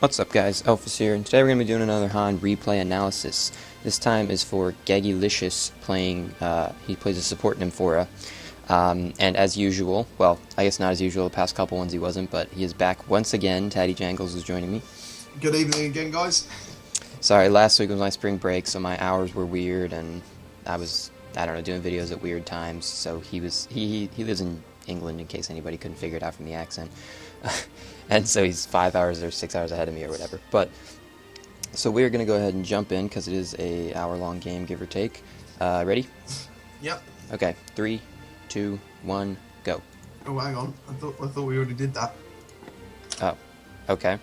What's up guys, Elfis here, and today we're going to be doing another HoN replay analysis. This time is for Gegiliscious playing, he plays a support Nymphora. And as usual, well, I guess not as usual, the past couple ones he wasn't, but he is back once again. Taddy Jangles is joining me. Good evening again, guys. Sorry, last week was my spring break, so my hours were weird, and I don't know, doing videos at weird times, so he lives in England, in case anybody couldn't figure it out from the accent. And so he's 5 hours or 6 hours ahead of me or whatever. But so we're gonna go ahead and jump in because it is a hour-long game, give or take. Ready? Yep. Okay. 3, 2, 1, go. Oh, hang on. I thought we already did that. Oh. Okay.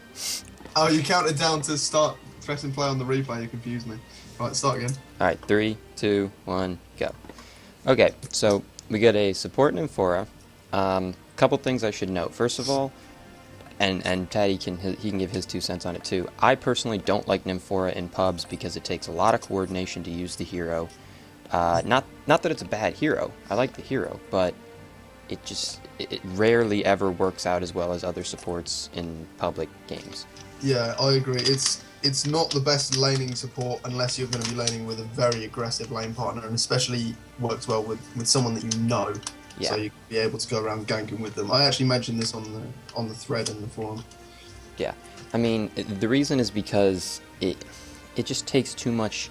Oh, you counted down to start pressing play on the replay. You confused me. Right, start again. All right. 3, 2, 1, go. Okay. So we got a support Nymphora. Couple things I should note. First of all. And Taddy can give his 2 cents on it too. I personally don't like Nymphora in pubs because it takes a lot of coordination to use the hero. Not that it's a bad hero. I like the hero, but it rarely ever works out as well as other supports in public games. Yeah, I agree. It's not the best laning support unless you're going to be laning with a very aggressive lane partner, and especially works well with someone that you know. Yeah. So you can be able to go around ganking with them. I actually mentioned this on the thread in the forum. Yeah, I mean the reason is because it just takes too much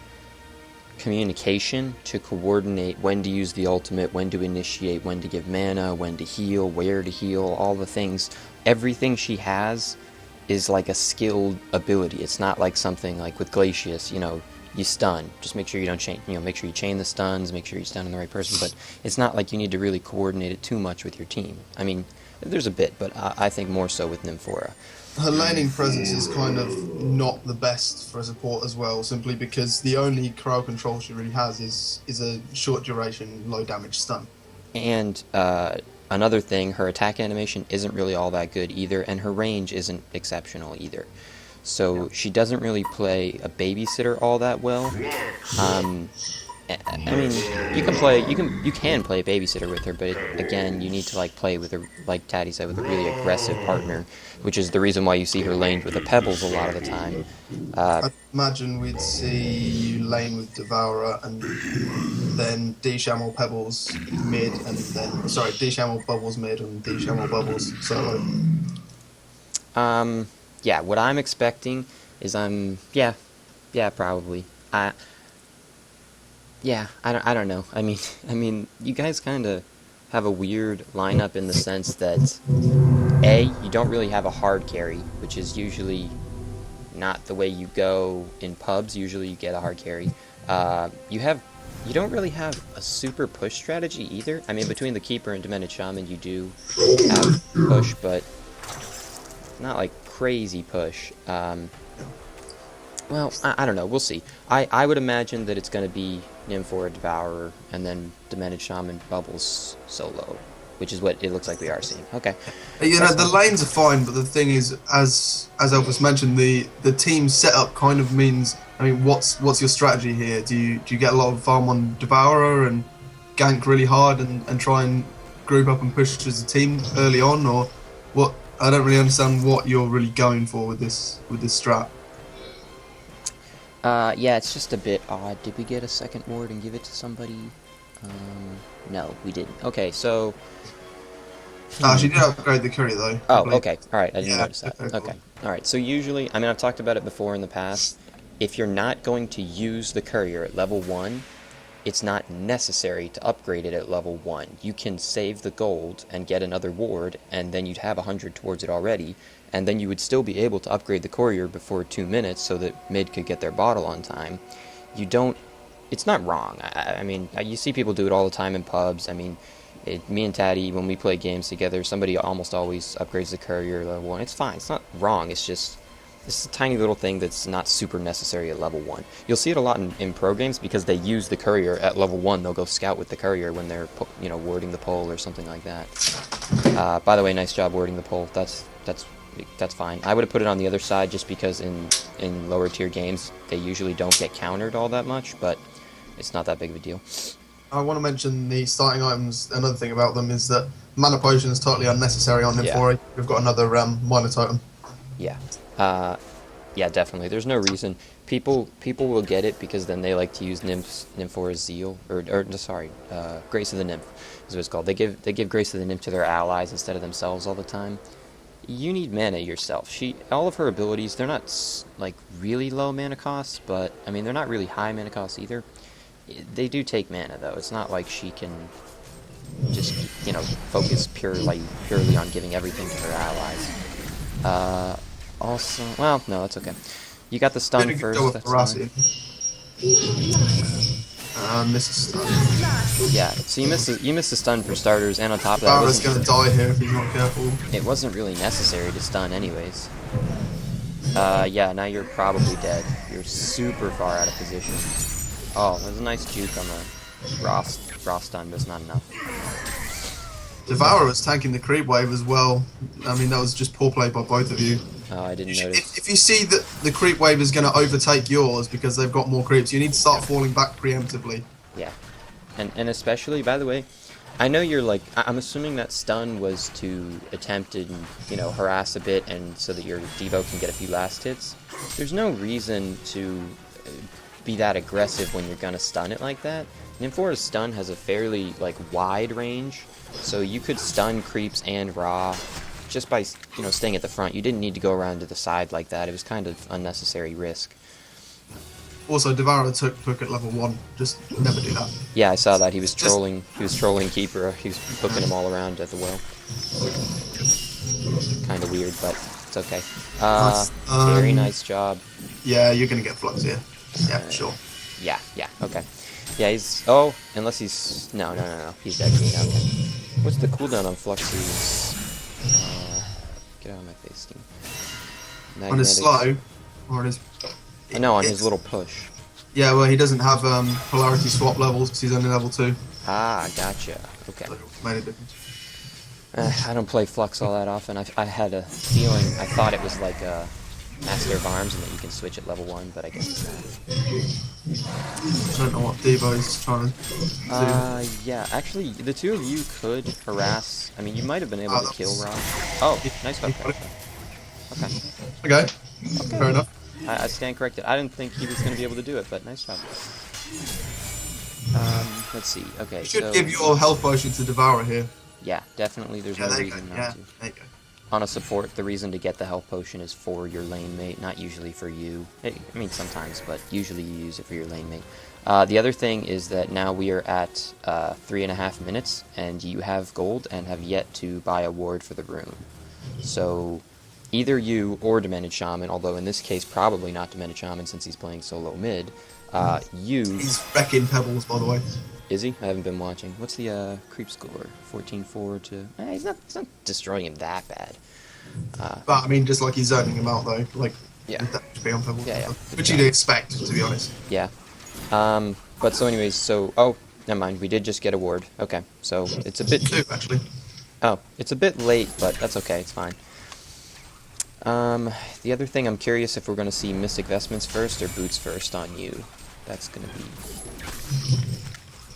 communication to coordinate when to use the ultimate, when to initiate, when to give mana, when to heal, where to heal, all the things. Everything she has is like a skilled ability. It's not like something like with Gegiliscious, you stun. Just make sure you don't chain, make sure you chain the stuns, make sure you stun on the right person, but it's not like you need to really coordinate it too much with your team. I mean, there's a bit, but I think more so with Nymphora. Her laning presence is kind of not the best for a support as well, simply because the only crowd control she really has is a short duration, low damage stun. And another thing, her attack animation isn't really all that good either, and her range isn't exceptional either. So she doesn't really play a babysitter all that well. I mean, you can play a babysitter with her, but again, you need to play with her, like Taddy said, with a really aggressive partner, which is the reason why you see her laned with the pebbles a lot of the time. I imagine we'd see you lane with Devourer and then D-Sham Pebbles mid, and then D-Sham Bubbles mid and D-Sham Bubbles solo. Yeah, what I'm expecting is yeah, probably. I don't know. I mean, you guys kind of have a weird lineup in the sense that you don't really have a hard carry, which is usually not the way you go in pubs. Usually you get a hard carry. You don't really have a super push strategy either. I mean, between the Keeper and Demented Shaman, you do have push, but not like crazy push. Well, I don't know. We'll see. I would imagine that it's going to be Nymphora, Devourer, and then Demented Shaman, Bubbles, solo, which is what it looks like we are seeing. Okay. The lanes are fine, but the thing is, as Elfis mentioned, the team setup kind of means. I mean, what's your strategy here? Do you get a lot of farm on Devourer and gank really hard and try and group up and push as a team early on, or what? I don't really understand what you're really going for with this strat. Yeah, it's just a bit odd. Did we get a second ward and give it to somebody? No, we didn't. Okay, so... She did upgrade the curry, though. Oh, okay. Alright, I didn't notice that. Okay. Alright, so usually, I mean, I've talked about it before in the past. If you're not going to use the courier at level 1, it's not necessary to upgrade it at level 1. You can save the gold and get another ward, and then you'd have 100 towards it already, and then you would still be able to upgrade the courier before 2 minutes so that mid could get their bottle on time. It's not wrong. I mean, you see people do it all the time in pubs. I mean, me and Taddy, when we play games together, somebody almost always upgrades the courier level 1. It's fine. It's not wrong. It's just... This is a tiny little thing that's not super necessary at level 1. You'll see it a lot in pro games because they use the courier at level 1. They'll go scout with the courier when they're, warding the pole or something like that. By the way, nice job warding the pole. That's fine. I would have put it on the other side just because in lower tier games they usually don't get countered all that much, but it's not that big of a deal. I want to mention the starting items. Another thing about them is that mana potion is totally unnecessary on Nymphora. We've got another minor totem. Yeah. Yeah, definitely. There's no reason. People will get it because then they like to use Nymphora's Zeal, sorry, Grace of the Nymph is what it's called. They give Grace of the Nymph to their allies instead of themselves all the time. You need mana yourself. All of her abilities, they're not like really low mana costs, but I mean they're not really high mana costs either. They do take mana though. It's not like she can just focus purely on giving everything to her allies. Also, well, no, that's okay. You got the stun first. That's fine. Miss a stun. Yeah, so you missed the stun for starters, and on top of that, Barra's gonna die here if he's not careful. it wasn't really necessary to stun anyways. Yeah, now you're probably dead. You're super far out of position. Oh, there's a nice juke on the raw stun, but it's not enough. Devourer was tanking the creep wave as well. I mean, that was just poor play by both of you. Oh, I didn't notice. If you see that the creep wave is going to overtake yours because they've got more creeps, you need to start falling back preemptively. Yeah, and especially, by the way, I know you're like, I'm assuming that stun was to attempt and harass a bit, and so that your Devo can get a few last hits. There's no reason to be that aggressive when you're gonna stun it like that. Nymphora's stun has a fairly wide range, so you could stun creeps and raw just by staying at the front. You didn't need to go around to the side like that. It was kind of unnecessary risk. Also, Devourer took at level 1. Just never do that. Yeah, I saw that. He was trolling. He was trolling Keeper. He was booking him all around at the well. Kind of weird, but it's okay. Very nice job. Yeah, you're gonna get flux here. Yeah, sure. Yeah. Okay. Yeah, he's. Oh, unless he's. No. He's dead. Okay. What's the cooldown on Flux's? Get out of my face, Steam. On his slow, or on his. No, on his little push. Yeah, well, he doesn't have polarity swap levels because he's only level 2. Ah, gotcha. Okay. So made a difference. I don't play Flux all that often. I had a feeling. I thought it was like a Master of Arms and that you can switch at level 1, but I guess it's not. I don't know what Devo's trying to do. Yeah, actually, the two of you could harass. I mean, you might have been able to kill Rob. Oh, nice hook. Okay, fair enough. I stand corrected. I didn't think he was going to be able to do it, but nice job. Let's see. Okay, You should give your health potion to Devourer here. Yeah, definitely. There's no reason not to. There you go. On a support, the reason to get the health potion is for your lane mate, not usually for you. I mean, sometimes, but usually you use it for your lane mate. The other thing is that now we are at 3.5 minutes, and you have gold and have yet to buy a ward for the room. So either you or Demented Shaman, although in this case probably not Demented Shaman since he's playing solo mid, He's wrecking Pebbles, by the way. Is he? I haven't been watching. What's the creep score? 14-4 to... he's not destroying him that bad. But, I mean, just like he's zoning him out, though. Yeah. With that HP on Pebbles. Yeah. Which you'd expect, to be honest. Yeah. But so anyways, so... Oh, never mind. We did just get a ward. Okay. So, it's a bit... 2, actually. Oh, it's a bit late, but that's okay. It's fine. The other thing, I'm curious if we're going to see Mystic Vestments first or Boots first on you. That's going to be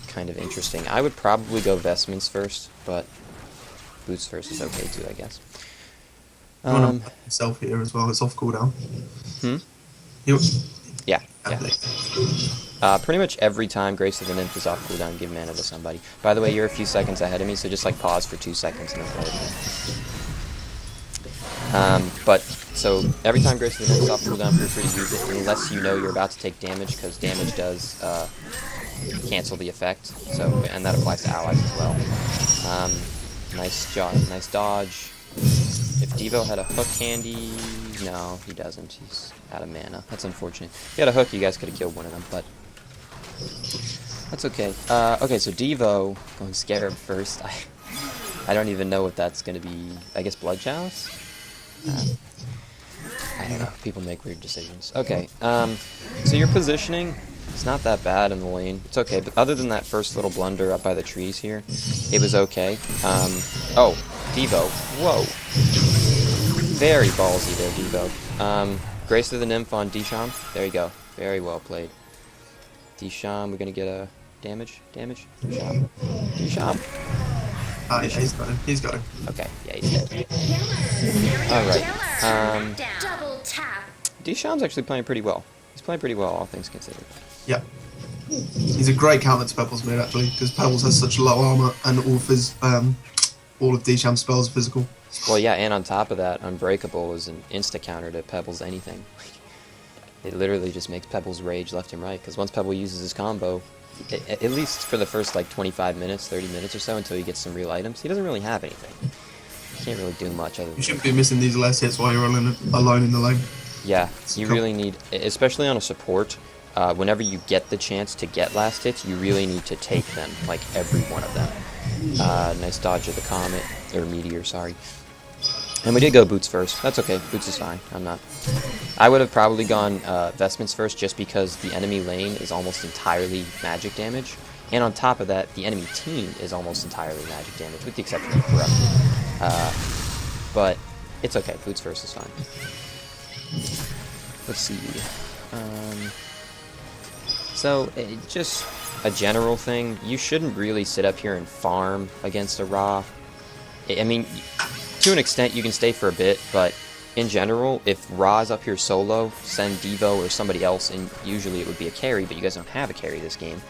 kind of interesting. I would probably go Vestments first, but Boots first is okay too, I guess. Himself here as well. It's off cooldown. Yeah. Pretty much every time Grace of the Nymph is off cooldown, give mana to somebody. By the way, you're a few seconds ahead of me, so just pause for 2 seconds and then play again. But so every time Grace of the Nymph is off cooldown, feel free to use it unless you know you're about to take damage, because damage does cancel the effect. So, and that applies to allies as well. Nice job, nice dodge. If Devo had a hook handy, no, he doesn't. He's out of mana. That's unfortunate. If he had a hook, you guys could have killed one of them, but that's okay. Okay, so Devo going Scarab first. I don't even know what that's going to be. I guess Blood Chalice? I don't know. People make weird decisions. Okay, so your positioning, it's not that bad in the lane. It's okay, but other than that first little blunder up by the trees here, it was okay. Oh, Devo. Whoa. Very ballsy there, Devo. Grace of the Nymph on Disham. There you go. Very well played. Disham, we're going to get a damage. Disham. Yeah, he's got him. He's got him. Okay, yeah, he's dead. Alright. Deshawn's actually playing pretty well. He's playing pretty well, all things considered. Yeah. He's a great counter to Pebbles mid, actually, because Pebbles has such low armor and all of Deshawn's spells are physical. Well, yeah, and on top of that, Unbreakable is an insta-counter to Pebbles anything. It literally just makes Pebbles rage left and right, because once Pebble uses his combo, at least for the first, like, 25 minutes, 30 minutes or so, until he gets some real items, he doesn't really have anything. He can't really do much other than... You shouldn't be missing these last hits while you're alone in the lane. Yeah, you really need, especially on a support, whenever you get the chance to get last hits, you really need to take them, like every one of them. Nice dodge of the Comet, or Meteor, sorry. And we did go Boots first. That's okay, Boots is fine. I would have probably gone Vestments first just because the enemy lane is almost entirely magic damage. And on top of that, the enemy team is almost entirely magic damage, with the exception of Corrupted. But it's okay, Boots first is fine. Let's see. So, just a general thing, you shouldn't really sit up here and farm against a Ra. I mean, to an extent you can stay for a bit, but in general, if Ra's up here solo, send Devo or somebody else, and usually it would be a carry, but you guys don't have a carry this game.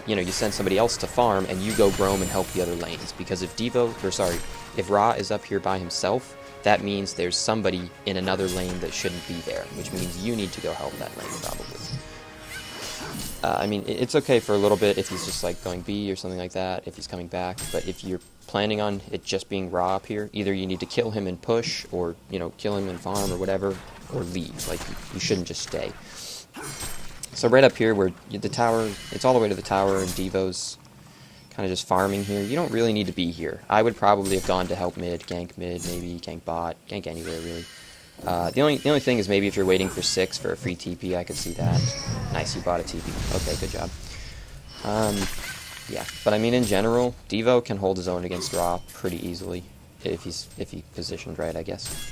You know, you send somebody else to farm, and you go roam and help the other lanes, because if Ra is up here by himself, that means there's somebody in another lane that shouldn't be there, which means you need to go help that lane, probably. I mean, it's okay for a little bit if he's just, like, going B or something like that, if he's coming back, but if you're planning on it just being Ra up here, either you need to kill him and push, or, you know, kill him and farm or whatever, or leave. Like, you shouldn't just stay. So right up here, where the tower, it's all the way to the tower, and Devo's kind of just farming here. You don't really need to be here. I would probably have gone to help maybe gank bot, gank anywhere, really. The only thing is maybe if you're waiting for 6 for a free TP, I could see that. Nice, you bought a TP. Okay, good job. Yeah, but I mean in general, Devo can hold his own against Ra pretty easily if he's positioned right, I guess.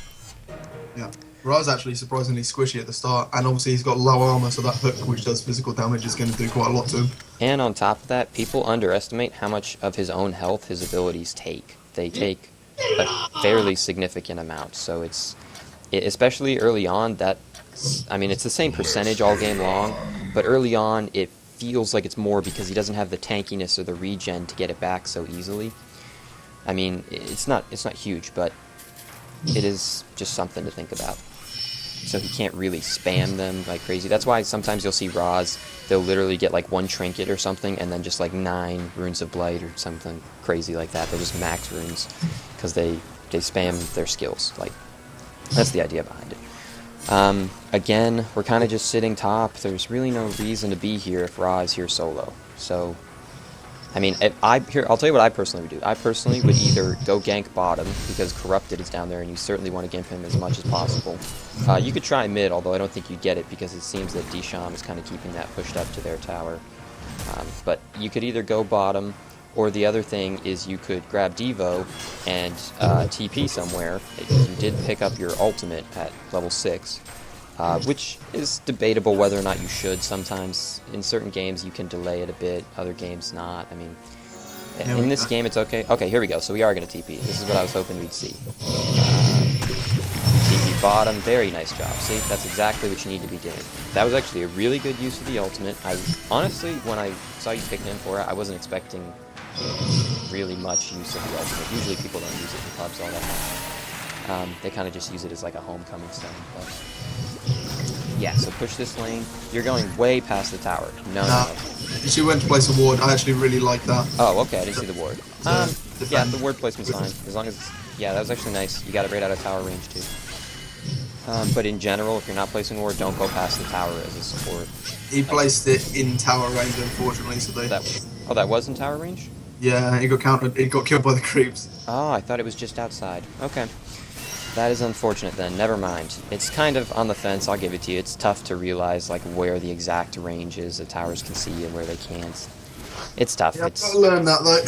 Yeah, Ra's actually surprisingly squishy at the start, and obviously he's got low armor, so that hook, which does physical damage, is going to do quite a lot to him. And on top of that, people underestimate how much of his own health his abilities take. They take a fairly significant amount, so especially early on, I mean, it's the same percentage all game long, but early on, it feels like it's more because he doesn't have the tankiness or the regen to get it back so easily. I mean, it's not huge, but it is just something to think about. So he can't really spam them like crazy. That's why sometimes you'll see Ra's, they'll literally get like 1 trinket or something, and then just like 9 runes of blight or something crazy like that. They'll just max runes because they spam their skills. Like, that's the idea behind it. Again, we're kind of just sitting top. There's really no reason to be here if Ra is here solo. So, I mean, I'll tell you what I personally would do. I personally would either go gank bottom, because Corrupted is down there, and you certainly want to gimp him as much as possible. You could try mid, although I don't think you'd get it, because it seems that Disham is kind of keeping that pushed up to their tower. But you could either go bottom, or the other thing is you could grab Devo and TP somewhere. You did pick up your ultimate at level 6, which is debatable whether or not you should sometimes. In certain games you can delay it a bit, other games not. I mean, in this game it's okay. Okay, here we go. So we are going to TP. This is what I was hoping we'd see. TP bottom, very nice job. See, that's exactly what you need to be doing. That was actually a really good use of the ultimate. Honestly, when I saw you pick Nymphora, I wasn't expecting really much use of the ultimate. Usually people don't use it in pubs all that much. They kind of just use it as like a homecoming stone. But yeah, so push this lane. You're going way past the tower. No. She went to place a ward. I actually really like that. Oh, okay, I didn't see the ward. Yeah, the ward placement's fine. As long as yeah, that was actually nice. You got it right out of tower range too. But in general, if you're not placing a ward, don't go past the tower as a support. He placed it in tower range, unfortunately, so they... that was in tower range? Yeah, he got countered. He got killed by the creeps. Oh, I thought it was just outside. Okay. That is unfortunate then. Never mind. It's kind of on the fence, I'll give it to you. It's tough to realize like where the exact range is the towers can see and where they can't. It's tough. Yeah, I've got to learn that though.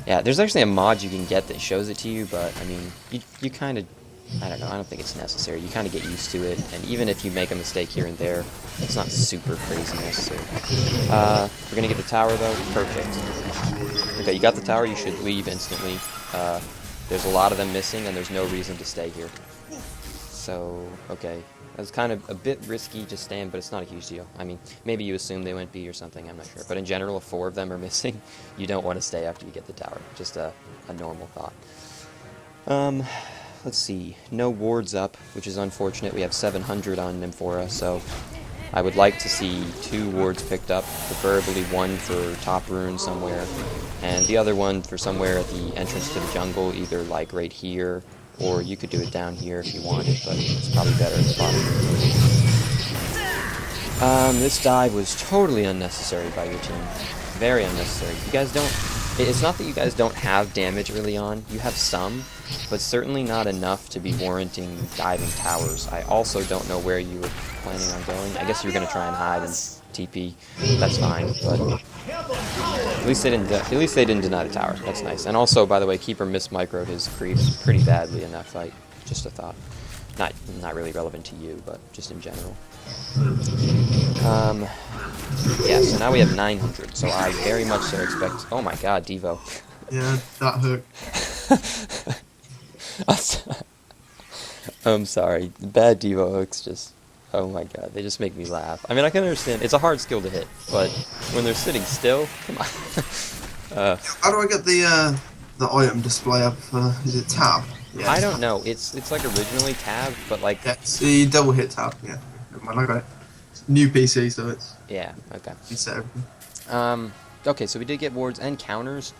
Yeah, there's actually a mod you can get that shows it to you, but I mean, you kind of, I don't know, I don't think it's necessary. You kind of get used to it, and even if you make a mistake here and there, it's not super crazy necessary. We're gonna get the tower though. Perfect. Okay, you got the tower. You should leave instantly. There's a lot of them missing, and there's no reason to stay here. So, okay. That was kind of a bit risky to stand, but it's not a huge deal. I mean, maybe you assume they went B or something, I'm not sure. But in general, if 4 of them are missing, you don't want to stay after you get the tower. Just a normal thought. Let's see. No wards up, which is unfortunate. We have 700 on Nymphora, so I would like to see 2 wards picked up, preferably 1 for top rune somewhere, and the other one for somewhere at the entrance to the jungle, either like right here, or you could do it down here if you wanted, but it's probably better at the bottom. This dive was totally unnecessary by your team. Very unnecessary. You guys don't... It's not that you guys don't have damage early on. You have some, but certainly not enough to be warranting diving towers. I also don't know where you were planning on going. I guess you were going to try and hide and TP. That's fine, but at least they didn't deny the tower. That's nice. And also, by the way, Keeper mismicroed his creeps pretty badly in that fight. Just a thought. Not really relevant to you, but just in general. Yeah, so now we have 900, so I very much so expect... Oh my god, Devo. Yeah, that hook. I'm sorry. Bad Devo hooks just... Oh my god, they just make me laugh. I mean, I can understand. It's a hard skill to hit, but when they're sitting still, come on. How do I get the item display up? Is it tab? Yeah, I don't know. It's like originally tab, but like... Yeah, it's the double hit tab, yeah. Never mind, I got it. New PC, so it's... Yeah, okay. You set everything. Okay, so we did get wards and counters.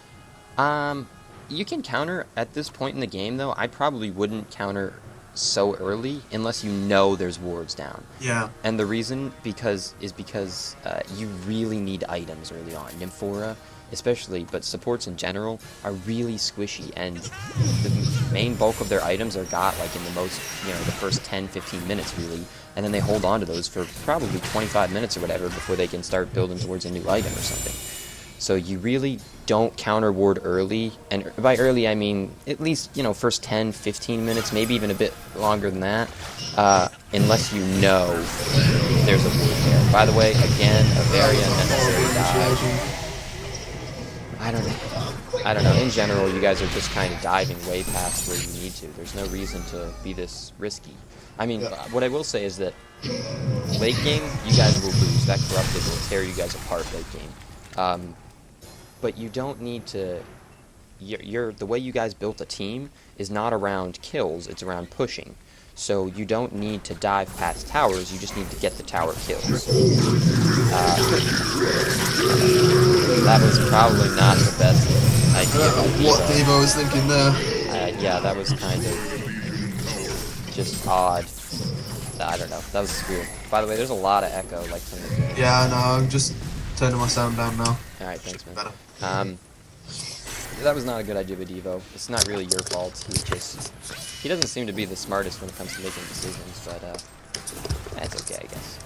You can counter at this point in the game, though. I probably wouldn't counter so early unless you know there's wards down. Yeah. And the reason is because you really need items early on. Nymphora, especially, but supports in general, are really squishy, and the main bulk of their items are got like in the most, the first 10-15 minutes really, and then they hold on to those for probably 25 minutes or whatever before they can start building towards a new item or something. So you really don't counter ward early, and by early I mean at least, first 10-15 minutes, maybe even a bit longer than that, unless you know there's a ward there. By the way, again, a very unnecessary dive. I don't know. In general, you guys are just kind of diving way past where you need to. There's no reason to be this risky. I mean, what I will say is that late game, you guys will lose. That corrupted will tear you guys apart late game. But you don't need to... the way you guys built a team is not around kills, it's around pushing. So you don't need to dive past towers, you just need to get the tower kills. That was probably not the best idea. What Devo was thinking there. Yeah, that was kind of just odd. I don't know, that was weird. By the way, there's a lot of echo, like from the game. Yeah, no, I'm just turning my sound down now. Alright, thanks, man. Better. That was not a good idea with Devo. It's not really your fault. He doesn't seem to be the smartest when it comes to making decisions, but that's okay, I guess.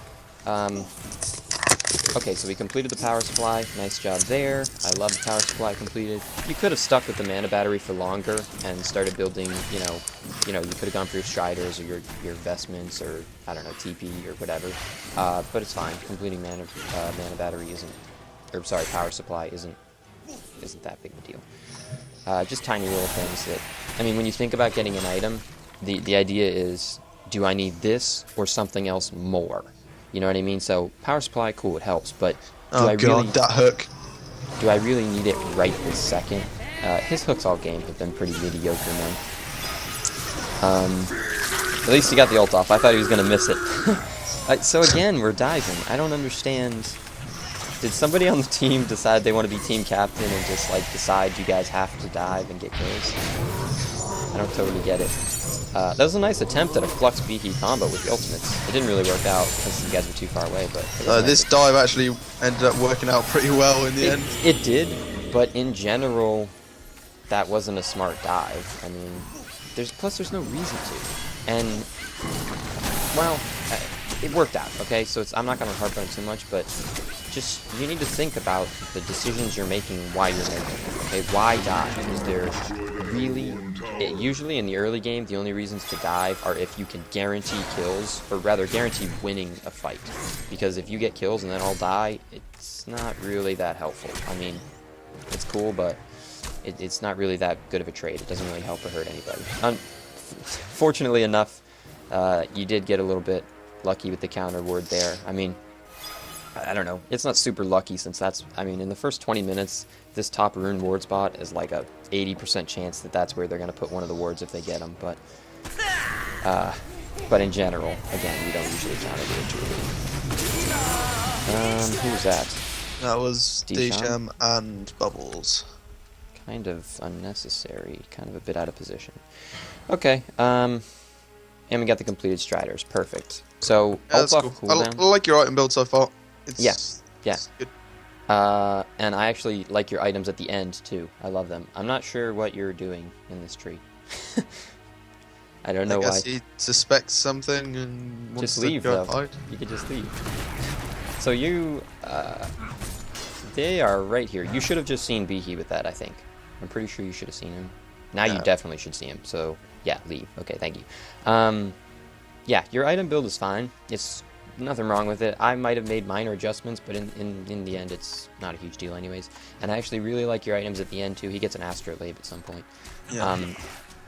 Okay, so we completed the power supply. Nice job there. I love the power supply completed. You could have stuck with the mana battery for longer and started building, you could have gone for your Striders or your investments or, I don't know, TP or whatever. But it's fine. Completing mana battery power supply isn't that big of a deal. Just tiny little things that, I mean, when you think about getting an item, the idea is, do I need this or something else more? You know what I mean? So power supply, cool, it helps, but that hook. Do I really need it right this second? His hooks all game have been pretty mediocre, man. At least he got the ult off. I thought he was gonna miss it. So again, we're diving. I don't understand. Did somebody on the team decide they want to be team captain and just decide you guys have to dive and get kills? I don't totally get it. That was a nice attempt at a Flux Beaky combo with the ultimates. It didn't really work out because you guys were too far away, but... This dive actually ended up working out pretty well in the end. It did, but in general, that wasn't a smart dive. I mean, there's no reason to. And, well, it worked out, okay? So I'm not going to harp on it too much, but just, you need to think about the decisions you're making, why you're making them, okay? Why dive? Is there really... usually in the early game, the only reasons to dive are if you can guarantee kills, or rather guarantee winning a fight. Because if you get kills and then all die, it's not really that helpful. I mean, it's cool, but it's not really that good of a trade. It doesn't really help or hurt anybody. Fortunately enough, You did get a little bit lucky with the counter word there. I mean, I don't know. It's not super lucky since that's, I mean, in the first 20 minutes, this top rune ward spot is like a 80% chance that that's where they're going to put one of the wards if they get them. But in general, again, you don't usually counter the it. Who was that? That was Disham? Disham and Bubbles. Kind of unnecessary, kind of a bit out of position. Okay, and we got the completed Striders. Perfect. So, Yeah, that's off cool. I cooldown. like your item build so far. Yeah. It's good. And I actually like your items at the end, too. I love them. I'm not sure what you're doing in this tree. I don't know I why. guess he suspects something and wants Just to leave, go though. and hide. You could just leave. So you, they are right here. You should have just seen Behe with that, I think. I'm pretty sure you should have seen him. Now you Yeah. definitely should see him. So, yeah, leave. Okay, thank you. Yeah, your item build is fine. It's nothing wrong with it. I might have made minor adjustments, but in the end, it's not a huge deal anyways. And I actually really like your items at the end, too. He gets an Astrolabe at some point. Yeah.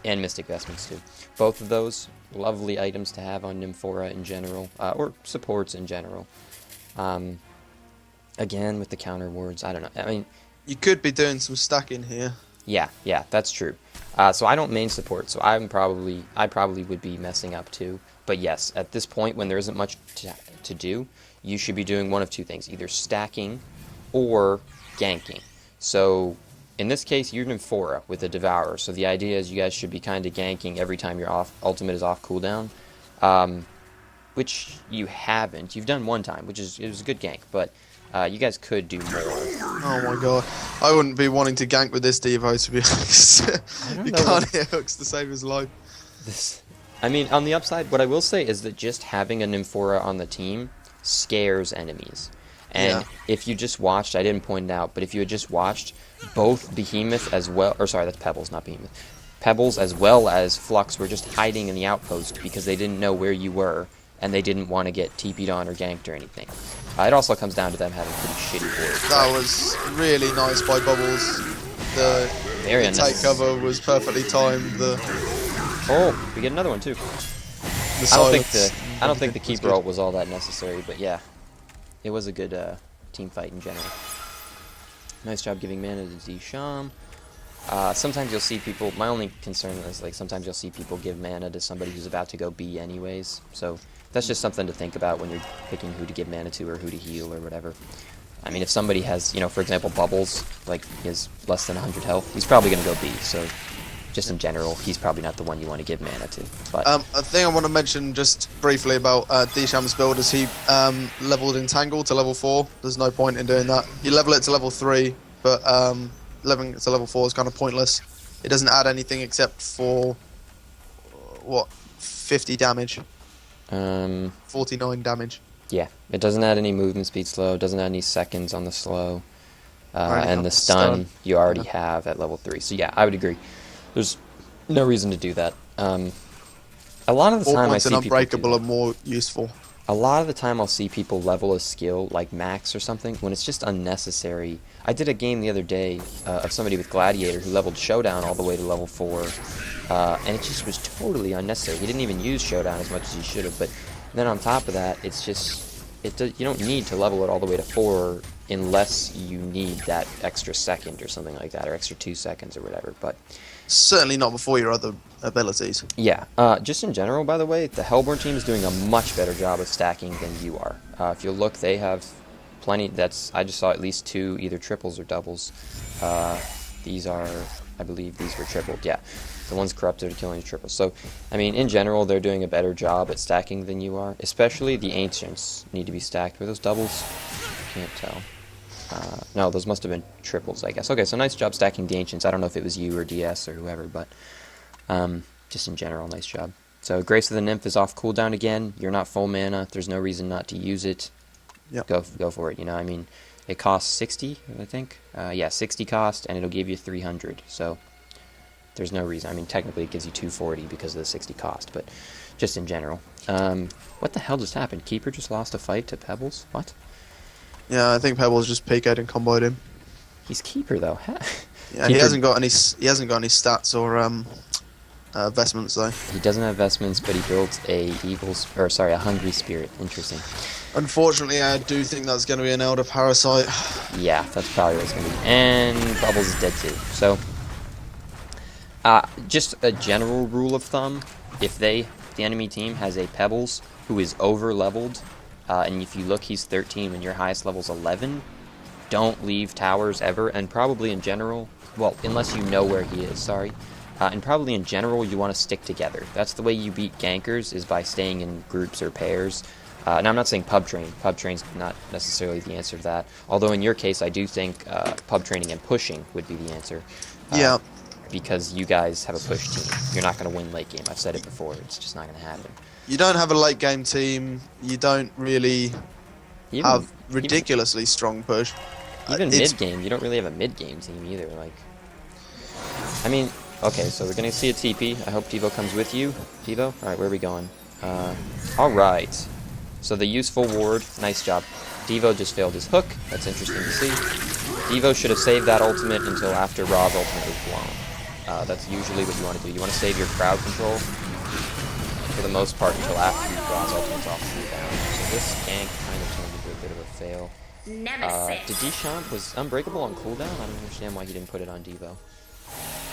And Mystic Vestments, too. Both of those, lovely items to have on Nymphora in general, or supports in general. Again, with the counter wards, I don't know. I mean, You could be doing some stacking here. yeah, that's true. So I don't main support, so I probably would be messing up too. But yes, at this point, when there isn't much to do, you should be doing one of two things: either stacking or ganking. So in this case, you're Nymphora with a Devourer. So the idea is you guys should be kind of ganking every time your ultimate is off cooldown, which you haven't. You've done one time, it was a good gank, but you guys could do more. Oh my god. I wouldn't be wanting to gank with this Devo, to be honest. don't You know. can't hit hooks to save his life. I mean, on the upside, what I will say is that just having a Nymphora on the team scares enemies. And Yeah. if you just watched, I didn't point it out, but if you had just watched both Behemoth as well, or sorry, that's Pebbles, not Behemoth. Pebbles as well as Flux were just hiding in the outpost because they didn't know where you were, and they didn't want to get TP'd on or ganked or anything. It also comes down to them having pretty shitty boards. That was really nice by Bubbles. The Very take unnecessary. cover was perfectly timed. Oh, we get another one too. The I don't think silence, the everything was keeper good. ult was all that necessary, but yeah, it was a good team fight in general. Nice job giving mana to Disham. Sometimes you'll see people. My only concern is like sometimes you'll see people give mana to somebody who's about to go B anyways. So that's just something to think about when you're picking who to give mana to or who to heal or whatever. I mean, if somebody has, for example, Bubbles, like, he has less than 100 health, he's probably going to go B, so just in general, he's probably not the one you want to give mana to. But A thing I want to mention just briefly about Disham's build is he leveled Entangle to level 4. There's no point in doing that. You level it to level 3, but leveling it to level 4 is kind of pointless. It doesn't add anything except for, 50 damage? 49 damage. yeah, it doesn't add any movement speed slow, doesn't add any seconds on the slow, Already and have the the stun stun. you already Yeah. have at level 3. So yeah, I would agree. There's no reason to do that. A lot of the 4 time I points see and people do Unbreakable that. are more useful. A lot of the time I'll see people level a skill like max or something when it's just unnecessary. I did a game the other day of somebody with Gladiator who leveled Showdown all the way to level 4, and it just was totally unnecessary. He didn't even use Showdown as much as he should have, but then on top of that, it's just, you don't need to level it all the way to 4 unless you need that extra second or something like that, or extra 2 seconds or whatever, but Certainly not before your other abilities. yeah, just in general, by the way, the Hellborn team is doing a much better job of stacking than you are. If you look, they have plenty. I just saw at least 2 either triples or doubles. These are, I believe, these were tripled. Yeah, the ones corrupted are killing triples. So, I mean, in general, they're doing a better job at stacking than you are. Especially the Ancients need to be stacked. Were those doubles? Can't tell. No, those must have been triples, I guess. Okay, so nice job stacking the Ancients. I don't know if it was you or DS or whoever, but just in general, nice job. So Grace of the Nymph is off cooldown again. You're not full mana. There's no reason not to use it. Yep. Go for it. I mean, it costs 60, I think. Yeah, 60 cost, and it'll give you 300. So there's no reason. I mean, technically it gives you 240 because of the 60 cost, but just in general. What the hell just happened? Keeper just lost a fight to Pebbles? What? Yeah, I think Pebbles just PK'd and comboed him. He's Keeper though. Yeah, Keeper- he hasn't got any stats or vestments though. He doesn't have vestments, but he built a a hungry spirit. Interesting. Unfortunately, I do think that's going to be an elder parasite. Yeah, that's probably what it's going to be. And Bubbles is dead too. So, just a general rule of thumb, if the enemy team has a Pebbles who is over-leveled, and if you look, he's 13 when your highest level's 11, don't leave towers ever, and probably in general, well, unless you know where he is, sorry. And probably in general, you want to stick together. That's the way you beat gankers, is by staying in groups or pairs. Now, I'm not saying pub train. Pub train's not necessarily the answer to that. Although in your case, I do think pub training and pushing would be the answer. Yeah. Because you guys have a push team. You're not going to win late game. I've said it before. It's just not going to happen. You don't have a late game team. You don't really have ridiculously strong push. Even mid game, you don't really have a mid game team either. Like, I mean, okay, so we're going to see a TP. I hope Devo comes with you. Devo? All right, where are we going? All right. So the useful ward, nice job. Devo just failed his hook. That's interesting to see. Devo should have saved that ultimate until after Ra's ultimate was blown. That's usually what you want to do. You want to save your crowd control, for the most part, until after Ra's ultimate's off cooldown. So this gank kind of turned into a bit of a fail. Did Deschamps was unbreakable on cooldown? I don't understand why he didn't put it on Devo.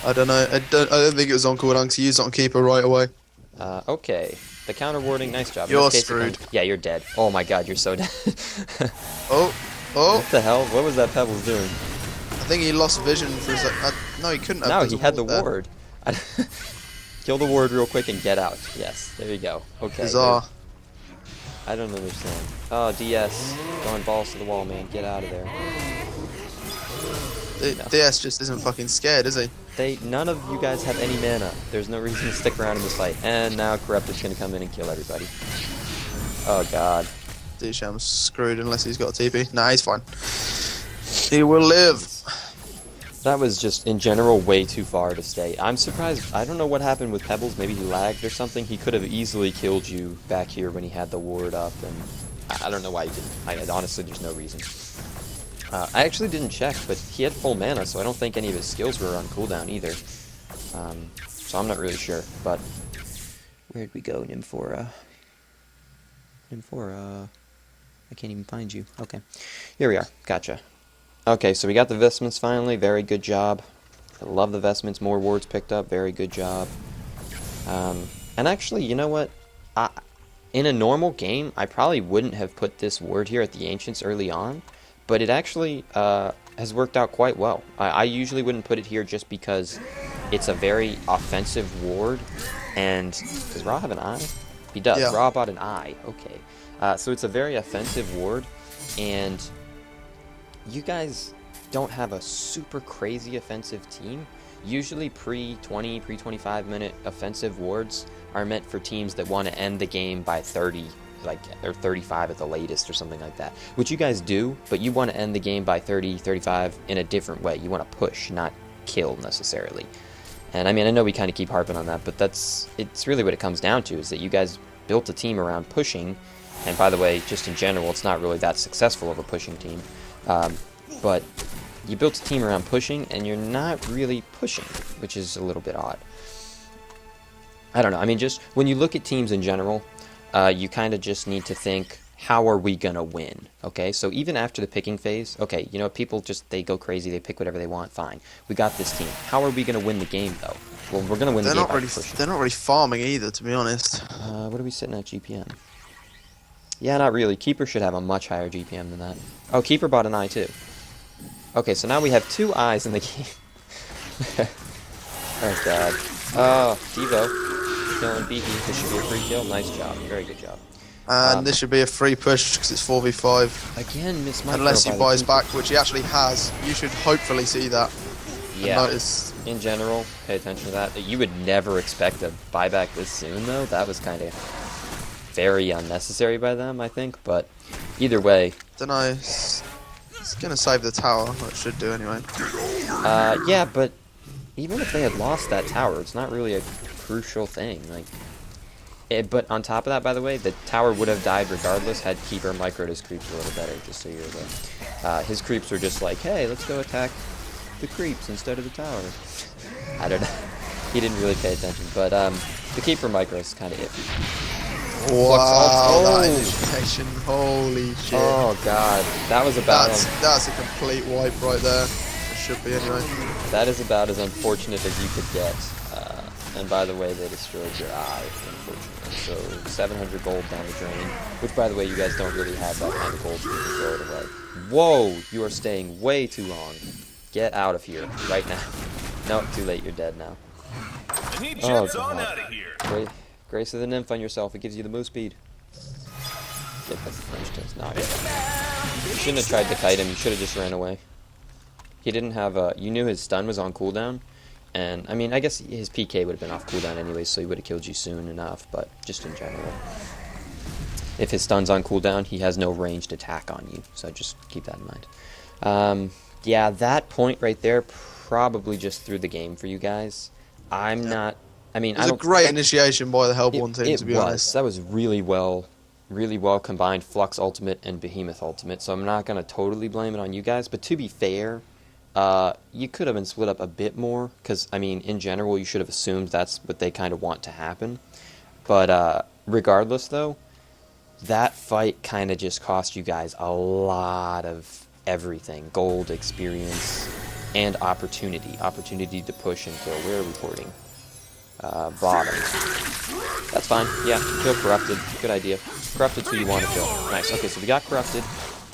I don't know. I don't think it was on cooldown because he used it on keeper right away. Okay. The counter warding, nice job. You're screwed. Yeah, you're dead. Oh my god, you're so dead. Oh. What the hell? What was that Pebbles doing? I think he lost vision for his... no, he couldn't have. No, he had the ward. Kill the ward real quick and get out. Yes, there you go. Okay. Bizarre. I don't understand. Oh, DS. Going balls to the wall, man. Get out of there. No. DS just isn't fucking scared, is he? None of you guys have any mana. There's no reason to stick around in this fight. And now Corrupted's gonna come in and kill everybody. Oh god. Deschamps screwed unless he's got a TP. Nah, he's fine. He will live. That was just, in general, way too far to stay. I'm surprised. I don't know what happened with Pebbles. Maybe he lagged or something. He could have easily killed you back here when he had the ward up. And I don't know why he didn't. Honestly, there's no reason. I actually didn't check, but he had full mana, so I don't think any of his skills were on cooldown either. So I'm not really sure, but... Where'd we go, Nymphora? Nymphora... I can't even find you. Okay. Here we are. Gotcha. Okay, so we got the vestments finally. Very good job. I love the vestments. More wards picked up. Very good job. And actually, you know what? In a normal game, I probably wouldn't have put this ward here at the Ancients early on, but it actually has worked out quite well. I usually wouldn't put it here just because it's a very offensive ward, and does Ra have an eye? He does. Yeah. Ra bought an eye. Okay. So it's a very offensive ward, and you guys don't have a super crazy offensive team. Usually pre-20, pre-25 minute offensive wards are meant for teams that want to end the game by 30, or 35 at the latest or something like that. Which you guys do, but you want to end the game by 30, 35 in a different way. You want to push, not kill necessarily. And I mean, I know we kind of keep harping on that, but it's really what it comes down to, is that you guys built a team around pushing. And by the way, just in general, it's not really that successful of a pushing team. But you built a team around pushing, and you're not really pushing, which is a little bit odd. I don't know. I mean, just when you look at teams in general, you kind of just need to think, how are we going to win? Okay, so even after the picking phase, okay, you know, people they go crazy, they pick whatever they want, fine. We got this team. How are we going to win the game, though? Well, we're going to win the game by pushing. They're not really farming either, to be honest. What are we sitting at GPM? Yeah, not really. Keeper should have a much higher GPM than that. Oh, Keeper bought an eye, too. Okay, so now we have 2 eyes in the game. Oh, God. Oh, Devo. Killing Beefy. This should be a free kill. Nice job. Very good job. And this should be a free push because it's 4v5. Again, Miss Micro. Unless he buys back, which he actually has. You should hopefully see that. Yeah. Notice. In general, pay attention to that. You would never expect a buyback this soon, though. That was kind of very unnecessary by them, I think. But either way. Don't know. It's going to save the tower. Or it should do anyway. Yeah, but even if they had lost that tower, it's not really a crucial thing. But on top of that, by the way, the tower would have died regardless had Keeper microed his creeps a little better, just so you're aware. His creeps were just like, hey, let's go attack the creeps instead of the tower. I don't know. He didn't really pay attention, but the keeper micro is kind of iffy. Wow, that Oh. initiation, holy shit. Oh god, that was about That's a complete wipe right there. It should be anyway. that is about as unfortunate as you could get. And by the way, they destroyed your eye, unfortunately. So 700 gold down the drain, which by the way, you guys don't really have that kind of gold to throw it away. Whoa, you are staying way too long. Get out of here right now. No, too late. You're dead now. And he Oh, jets on God. out of here. Grace of the Nymph on yourself. It gives you the move speed. Get that's the French toast. No, you shouldn't have tried to kite him. You should have just ran away. He didn't have a... You knew his stun was on cooldown. And, I mean, I guess his PK would have been off cooldown anyway, so he would have killed you soon enough. But just in general. If his stun's on cooldown, he has no ranged attack on you. So just keep that in mind. Yeah, that point right there probably just threw the game for you guys. I'm not... I mean, It was a great initiation by the Hellborn team, to be honest. That was really well combined, Flux Ultimate and Behemoth Ultimate, so I'm not going to totally blame it on you guys, but to be fair, you could have been split up a bit more, because, I mean, in general, you should have assumed that's what they kind of want to happen. But regardless, though, that fight kind of just cost you guys a lot of everything. Gold, experience, and opportunity. Opportunity to push and kill. Where are we porting? Bottom. That's fine. Yeah, kill Corrupted. Good idea. Corrupted's who you want to kill. Nice. Okay, so we got Corrupted.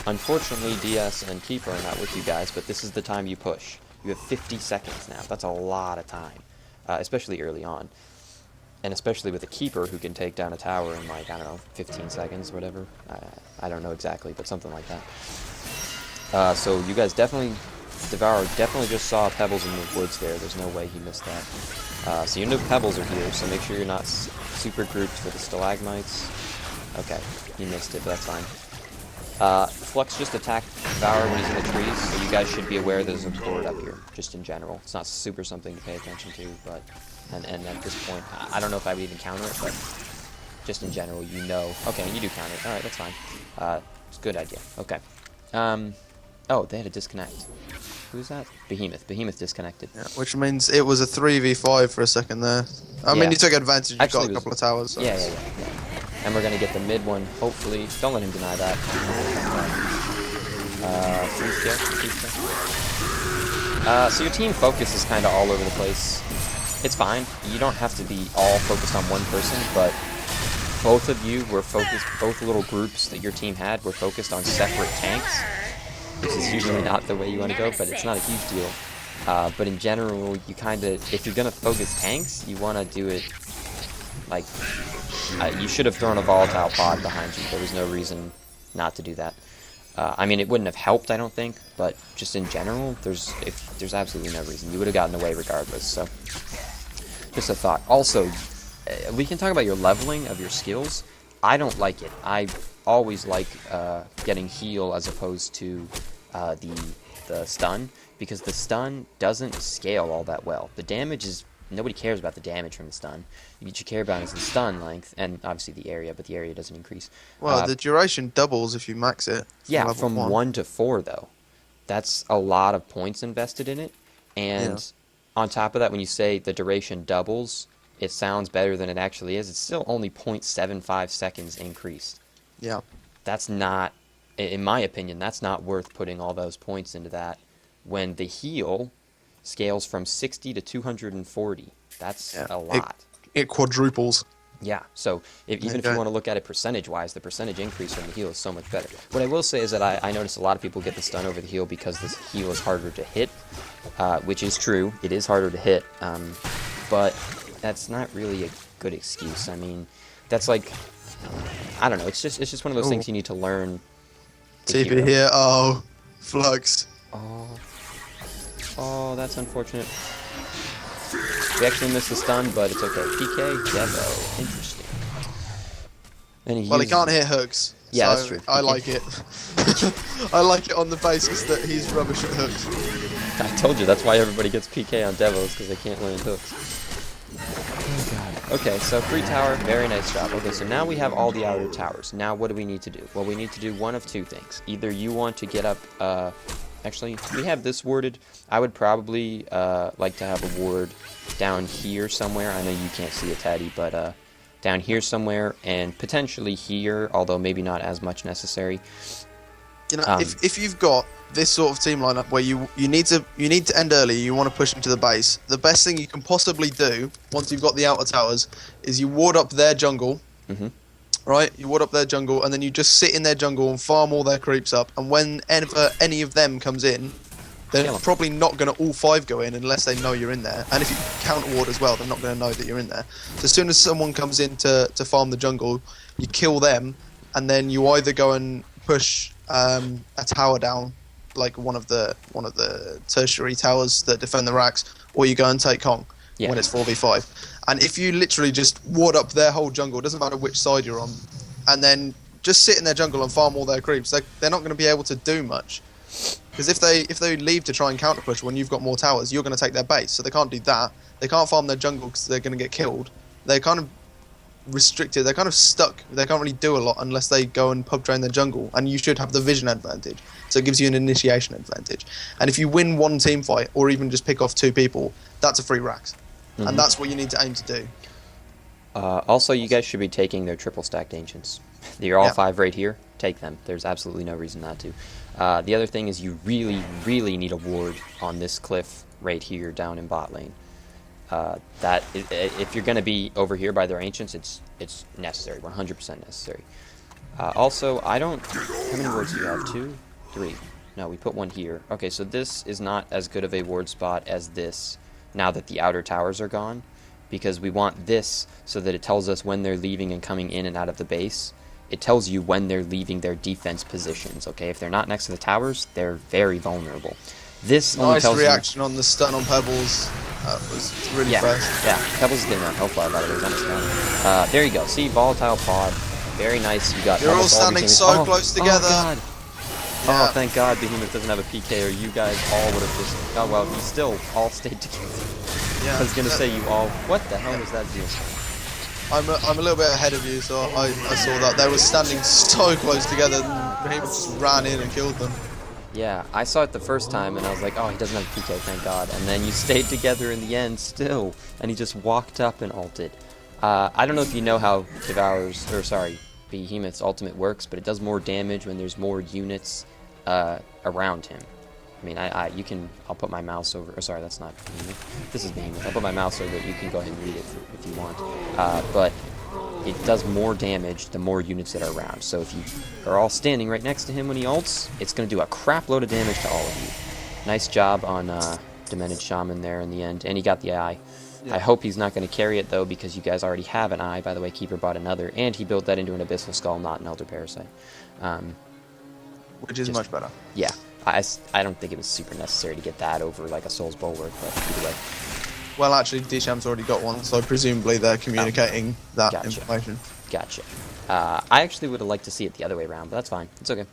Unfortunately, DS and Keeper are not with you guys, but this is the time you push. You have 50 seconds now. That's a lot of time, especially early on. And especially with a Keeper who can take down a tower in, like, I don't know, 15 seconds, whatever. I don't know exactly, but something like that. So you guys definitely... Devourer definitely just saw Pebbles in the woods there. There's no way he missed that. So you know Pebbles are here, so make sure you're not super grouped for the Stalagmites. Okay, you missed it, but that's fine. Flux just attacked Devourer when he's in the trees, so you guys should be aware there's a board up here, just in general. It's not super something to pay attention to, but... And at this point, I don't know if I would even counter it, but just in general, you know... Okay, you do counter it. Alright, that's fine. It's a good idea. Okay. Oh, they had a disconnect. Who's that? Behemoth. Behemoth disconnected. Yeah, which means it was a 3v5 for a second there. I mean, you took advantage. You Actually, got a couple of towers. So yeah. And we're gonna get the mid one, hopefully. Don't let him deny that. Please kill. So your team focus is kind of all over the place. It's fine. You don't have to be all focused on one person, but both of you were focused. Both little groups that your team had were focused on separate tanks, which is usually not the way you want to go, but it's not a huge deal. But in general, you kind of, if you're going to focus tanks, you want to do it, like, you should have thrown a volatile pod behind you. There was no reason not to do that. I mean, it wouldn't have helped, I don't think, but just in general, there's absolutely no reason. You would have gotten away regardless, so just a thought. Also, we can talk about your leveling of your skills. I don't like it. I always like getting heal as opposed to the stun, because the stun doesn't scale all that well. The damage is... Nobody cares about the damage from the stun. What you care about is the stun length, and obviously the area, but the area doesn't increase. Well, the duration doubles if you max it. Yeah, from 1 to 4, though. That's a lot of points invested in it, and on top of that, when you say the duration doubles, it sounds better than it actually is. It's still only 0.75 seconds increased. Yeah. That's not, in my opinion, that's not worth putting all those points into that when the heal scales from 60 to 240. That's a lot. It quadruples. Yeah, so even if you want to look at it percentage-wise, the percentage increase from the heal is so much better. What I will say is that I notice a lot of people get the stun over the heal because the heal is harder to hit, which is true. It is harder to hit, but that's not really a good excuse. I mean, that's like, I don't know. It's just one of those things you need to learn. TP here. Oh, Flux. Oh, that's unfortunate. We actually missed the stun, but it's okay. PK, Devo. Interesting. And He can't hit hooks. Yeah, so that's true. I like it. I like it on the basis that he's rubbish at hooks. I told you, that's why everybody gets PK on Devos, because they can't land hooks. Oh, God. Okay, so free tower, very nice job. Okay, so now we have all the outer towers. Now what do we need to do? Well, we need to do one of two things. Either you want to get up Actually, we have this warded. I would probably like to have a ward down here somewhere. I know you can't see it, Teddy, but down here somewhere, and potentially here, although maybe not as much necessary. You know, if you've got this sort of team lineup where you need to end early, you want to push into the base. The best thing you can possibly do once you've got the outer towers is you ward up their jungle. Right, you ward up their jungle, and then you just sit in their jungle and farm all their creeps up. And whenever any of them comes in, they're probably not going to all 5 go in unless they know you're in there. And if you counter ward as well, they're not going to know that you're in there. So as soon as someone comes in to farm the jungle, you kill them, and then you either go and push a tower down, like one of the tertiary towers that defend the racks, or you go and take HoN when it's 4v5. And if you literally just ward up their whole jungle, it doesn't matter which side you're on, and then just sit in their jungle and farm all their creeps, they're not going to be able to do much. Because if they leave to try and counter push when you've got more towers, you're going to take their base, so they can't do that. They can't farm their jungle because they're going to get killed. They're kind of restricted. They're kind of stuck. They can't really do a lot unless they go and pub drain their jungle, and you should have the vision advantage, so it gives you an initiation advantage. And if you win one team fight, or even just pick off 2 people, that's a free racks. And that's what you need to aim to do. Also, you guys should be taking their triple stacked ancients. You're all 5 right here. Take them. There's absolutely no reason not to. The other thing is you really, really need a ward on this cliff right here down in bot lane. If you're going to be over here by their ancients, it's necessary, 100% necessary. Also, how many wards do you have? 2? 3? No, we put 1 here. Okay, so this is not as good of a ward spot as this now that the outer towers are gone, because we want this so that it tells us when they're leaving and coming in and out of the base. It tells you when they're leaving their defense positions, okay? If they're not next to the towers, they're very vulnerable. This only tells reaction on the stun on Pebbles. Was really fast. Yeah, Pebbles is getting a health bar, by the way. He's on his stun. There you go. See, volatile pod. Very nice. You got. You're all standing so close together. Oh, God. Oh, thank God Behemoth doesn't have a PK, or you guys all would have just... Oh, well, you still all stayed together. Yeah. I was going to say you all... What the hell was that deal? I'm a little bit ahead of you, so I saw that. They were standing so close together, and Behemoth just ran in and killed them. Yeah, I saw it the first time, and I was like, oh, he doesn't have a PK, thank God. And then you stayed together in the end still, and he just walked up and ulted. I don't know if you know how Behemoth's ultimate works, but it does more damage when there's more units around him. I mean, I'll put my mouse over, or sorry, that's not Behemoth. This is Behemoth. I'll put my mouse over it, you can go ahead and read it if you want. But it does more damage the more units that are around. So if you are all standing right next to him when he ults, it's going to do a crap load of damage to all of you. Nice job on Demented Shaman there in the end, and he got the eye. Yeah. I hope he's not going to carry it, though, because you guys already have an eye. By the way, Keeper bought another, and he built that into an Abyssal Skull, not an Elder Parasite. Which is much better. Yeah, I don't think it was super necessary to get that over like a Soul's Bulwark, but either way. Well, actually, Disham's already got one, so presumably they're communicating that information. Gotcha. I actually would have liked to see it the other way around, but that's fine. It's okay.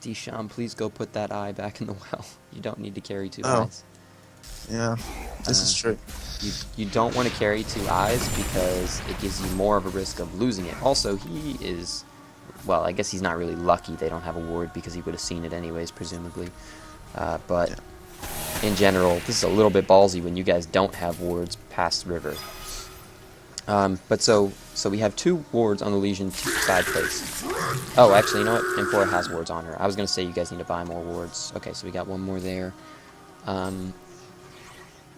Disham, please go put that eye back in the well. You don't need to carry 2 eyes. Yeah, this is true. You don't want to carry 2 eyes because it gives you more of a risk of losing it. Also, he is... Well, I guess he's not really lucky they don't have a ward because he would have seen it anyways, presumably. But... Yeah. In general, this is a little bit ballsy when you guys don't have wards past river. But so we have 2 wards on the Legion side place. Oh, actually, you know what? Nymphora has wards on her. I was going to say you guys need to buy more wards. Okay, so we got 1 more there.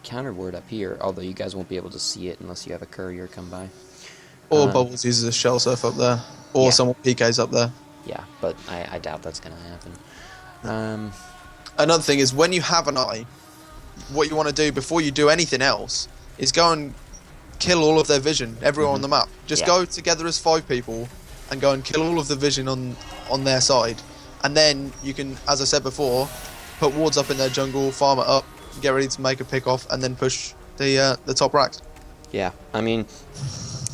Counter ward up here, although you guys won't be able to see it unless you have a courier come by. Or Bubbles uses a shell surf up there. Or someone PKs up there. Yeah, but I doubt that's going to happen. Another thing is, when you have an eye, what you want to do before you do anything else is go and kill all of their vision, everyone on the map. Just go together as 5 people and go and kill all of the vision on their side. And then you can, as I said before, put wards up in their jungle, farm it up, get ready to make a pick off, and then push the top racks. Yeah, I mean,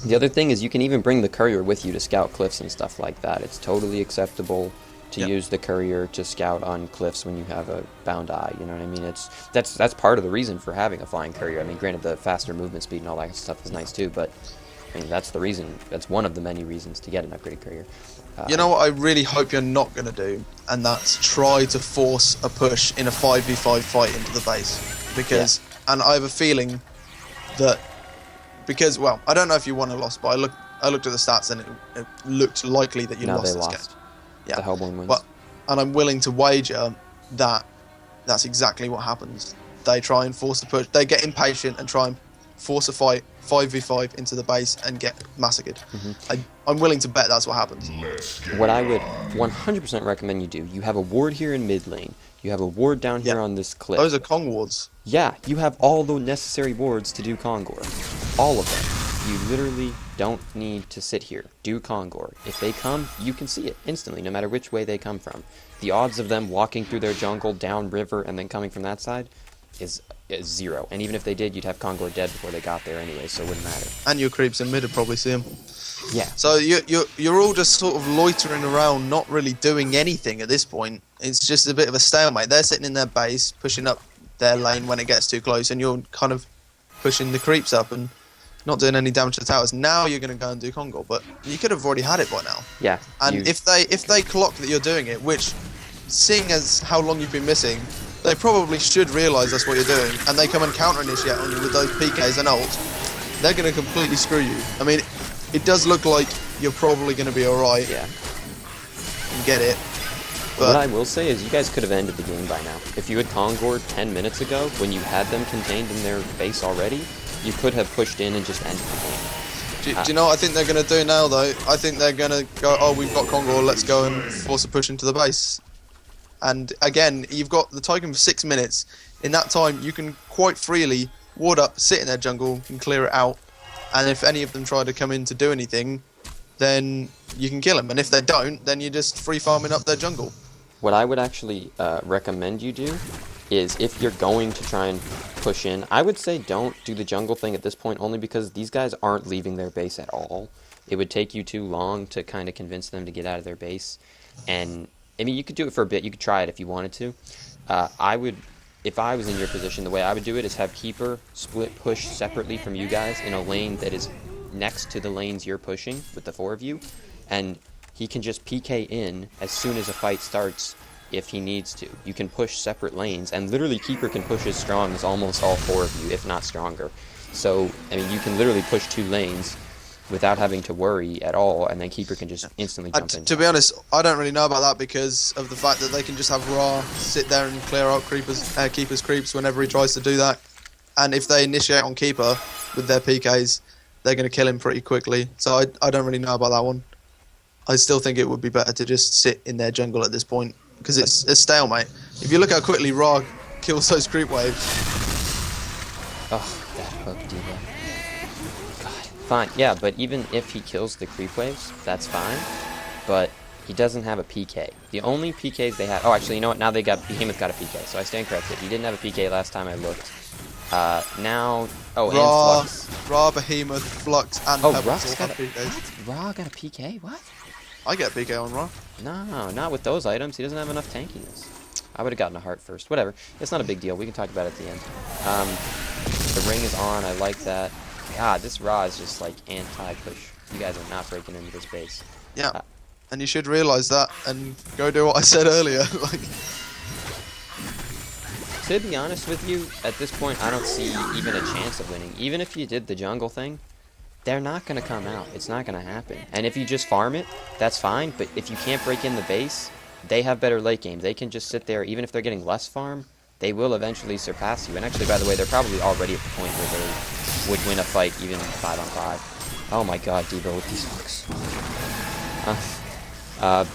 the other thing is you can even bring the courier with you to scout cliffs and stuff like that. It's totally acceptable to use the courier to scout on cliffs when you have a bound eye, you know what I mean? That's part of the reason for having a flying courier. I mean, granted, the faster movement speed and all that stuff is nice too, but I mean, that's the reason. That's one of the many reasons to get an upgraded courier. You know what I really hope you're not going to do, and that's try to force a push in a 5v5 fight into the base. Because, and I have a feeling that, because, well, I don't know if you won or lost, but I looked at the stats and it looked likely that you No, lost they this lost. game. Yeah, The Hellborn wins. but, and I'm willing to wager that that's exactly what happens. They try and force a push. They get impatient and try and force a fight 5v5 into the base and get massacred. I'm willing to bet that's what happens. What I would 100% recommend you do, you have a ward here in mid lane. You have a ward down here on this cliff. Those are Kong wards. Yeah, you have all the necessary wards to do Kongor. All of them. You literally don't need to sit here. Do Kongor. If they come, you can see it instantly, no matter which way they come from. The odds of them walking through their jungle, down river, and then coming from that side is 0. And even if they did, you'd have Kongor dead before they got there anyway, so it wouldn't matter. And your creeps in mid would probably see him. Yeah. So you're all just sort of loitering around, not really doing anything at this point. It's just a bit of a stalemate. They're sitting in their base, pushing up their lane when it gets too close, and you're kind of pushing the creeps up and not doing any damage to the towers. Now you're going to go and do Kongor, but you could have already had it by now. Yeah. And if they clock that you're doing it, which, seeing as how long you've been missing, they probably should realise that's what you're doing, and they come and counter-initiate on you with those PKs and ults, they're going to completely screw you. I mean, it does look like you're probably going to be alright. Yeah. And get it. But What I will say is you guys could have ended the game by now. If you had Kongored 10 minutes ago, when you had them contained in their base already, you could have pushed in and just ended the game. do you know what I think they're going to do now, though? I think they're going to go, oh, we've got Kongor, let's go and force a push into the base. And again, you've got the token for 6 minutes. In that time, you can quite freely ward up, sit in their jungle, and clear it out. And if any of them try to come in to do anything, then you can kill them. And if they don't, then you're just free farming up their jungle. What I would actually recommend you do is if you're going to try and push in, I would say don't do the jungle thing at this point, only because these guys aren't leaving their base at all. It would take you too long to kind of convince them to get out of their base. And I mean, you could do it for a bit. You could try it if you wanted to. I would, if I was in your position, the way I would do it is have Keeper split push separately from you guys in a lane that is next to the lanes you're pushing with the 4 of you, and he can just PK in as soon as a fight starts if he needs to. You can push separate lanes, and literally Keeper can push as strong as almost all 4 of you, if not stronger. So, I mean, you can literally push 2 lanes without having to worry at all, and then Keeper can just instantly jump in. To be honest, I don't really know about that because of the fact that they can just have Ra sit there and clear out Keeper's creeps whenever he tries to do that. And if they initiate on Keeper with their PKs, they're going to kill him pretty quickly. So I don't really know about that one. I still think it would be better to just sit in their jungle at this point because it's a stalemate. If you look how quickly Ra kills those creep waves. Oh, that hook, Diva. God. Fine, yeah, but even if he kills the creep waves, that's fine. But he doesn't have a PK. The only PKs they had... Oh, actually, you know what? Now Behemoth got a PK, so I stand corrected. He didn't have a PK last time I looked. Now... Oh, and Flux. Ra, Behemoth, Flux, and Oh, Pebbles Ruff's all got have a... PKs. Ra got a PK? What? I get a PK on Ra. No, not with those items. He doesn't have enough tankiness. I would have gotten a heart first. Whatever. It's not a big deal. We can talk about it at the end. The ring is on. I like that. God, this Ra is just like anti-push. You guys are not breaking into this base. Yeah. And you should realise that and go do what I said earlier. Like, to be honest with you, at this point, I don't see even a chance of winning. Even if you did the jungle thing, they're not going to come out. It's not going to happen. And if you just farm it, that's fine. But if you can't break in the base, they have better late game. They can just sit there. Even if they're getting less farm, they will eventually surpass you. And actually, by the way, they're probably already at the point where they would win a fight even 5-on-5. Oh my god, Debo with these hooks.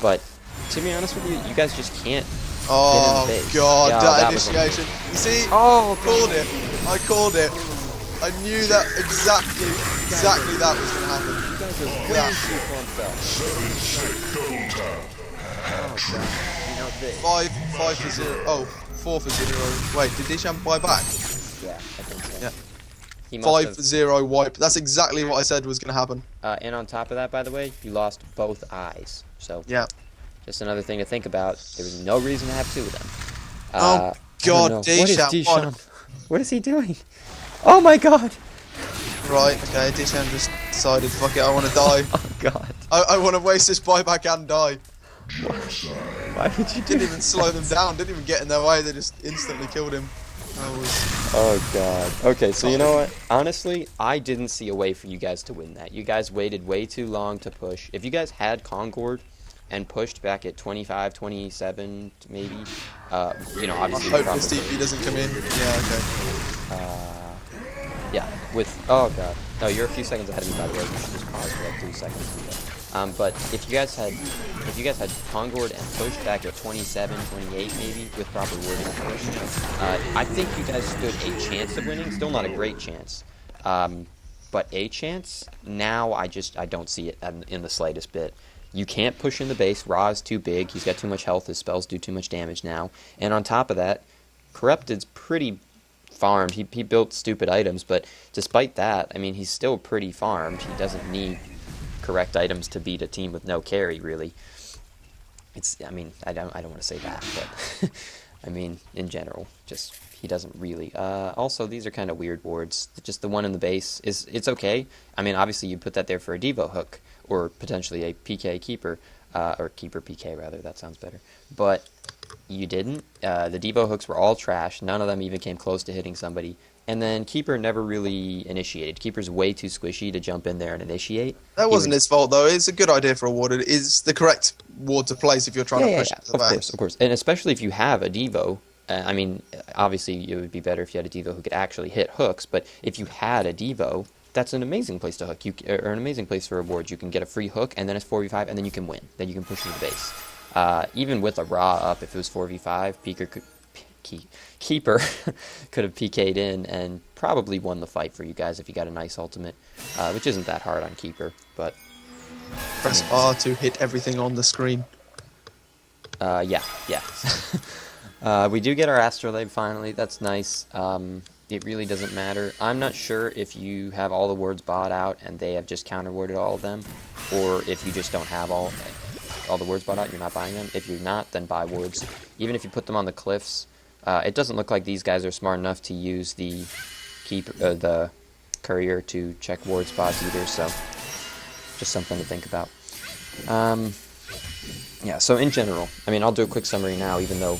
But to be honest with you, you guys just can't oh get in the base. god, Yeah, that was initiation. You see, Oh, called it. I called it. I knew that exactly that was going to happen. You guys are way too pumped up. Oh, God. 5 for 0. Oh, 4 for 0. Wait, did Disham buy back? Yeah, I think so. Yeah. He must 5 have- for 0 wipe. That's exactly what I said was going to happen. and on top of that, by the way, you lost both eyes. So, Yeah. just another thing to think about. There was no reason to have 2 of them. Oh, God, What is Disham. Disham? What is he doing? Oh my god! Right, okay, Disham just decided, fuck it, I want to die. Oh god. I want to waste this buyback and die. Why would you do Didn't even slow them down, didn't even get in their way, they just instantly killed him. Oh god. Okay, so you know what? Honestly, I didn't see a way for you guys to win that. You guys waited way too long to push. If you guys had Concord and pushed back at 25, 27, maybe, you know, obviously. I hope this TP doesn't come in. Yeah, okay. Yeah, with, oh god. No, you're a few seconds ahead of me, by the way. You should just pause for like 3 seconds. But if you guys had Concord and pushed back at 27, 28 maybe, with proper wording and push, I think you guys stood a chance of winning. Still not a great chance, but a chance. Now I don't see it in the slightest bit. You can't push in the base. Ra is too big. He's got too much health. His spells do too much damage now. And on top of that, Corrupted's pretty farmed. He built stupid items, but despite that, I mean, he's still pretty farmed. He doesn't need correct items to beat a team with no carry, really. I mean, I don't want to say that, but I mean, in general, just he doesn't really. Also, these are kind of weird wards. Just the one in the base it's okay. I mean, obviously you put that there for a Devo hook or potentially a PK keeper, or keeper PK rather. That sounds better. But you didn't. The Devo hooks were all trash. None of them even came close to hitting somebody. And then Keeper never really initiated. Keeper's way too squishy to jump in there and initiate. That wasn't his fault, though. It's a good idea for a ward. It is the correct ward to place if you're trying to push it to the back. Of course. And especially if you have a Devo. I mean, obviously, it would be better if you had a Devo who could actually hit hooks. But if you had a Devo, that's an amazing place to hook. Or an amazing place for a ward. You can get a free hook, and then it's 4v5, and then you can win. Then you can push into the base. Even with a Ra up, if it was 4v5, Keeper could have PK'd in and probably won the fight for you guys if you got a nice ultimate, which isn't that hard on Keeper, but... Press R to hit everything on the screen. Yeah. We do get our Astrolabe finally, that's nice. It really doesn't matter. I'm not sure if you have all the wards bought out and they have just counter-warded all of them, or if you just don't have all the wards bought out, you're not buying them. If you're not, then buy wards. Even if you put them on the cliffs, it doesn't look like these guys are smart enough to use the courier to check ward spots either, so just something to think about. Yeah, so in general, I mean, I'll do a quick summary now, even though,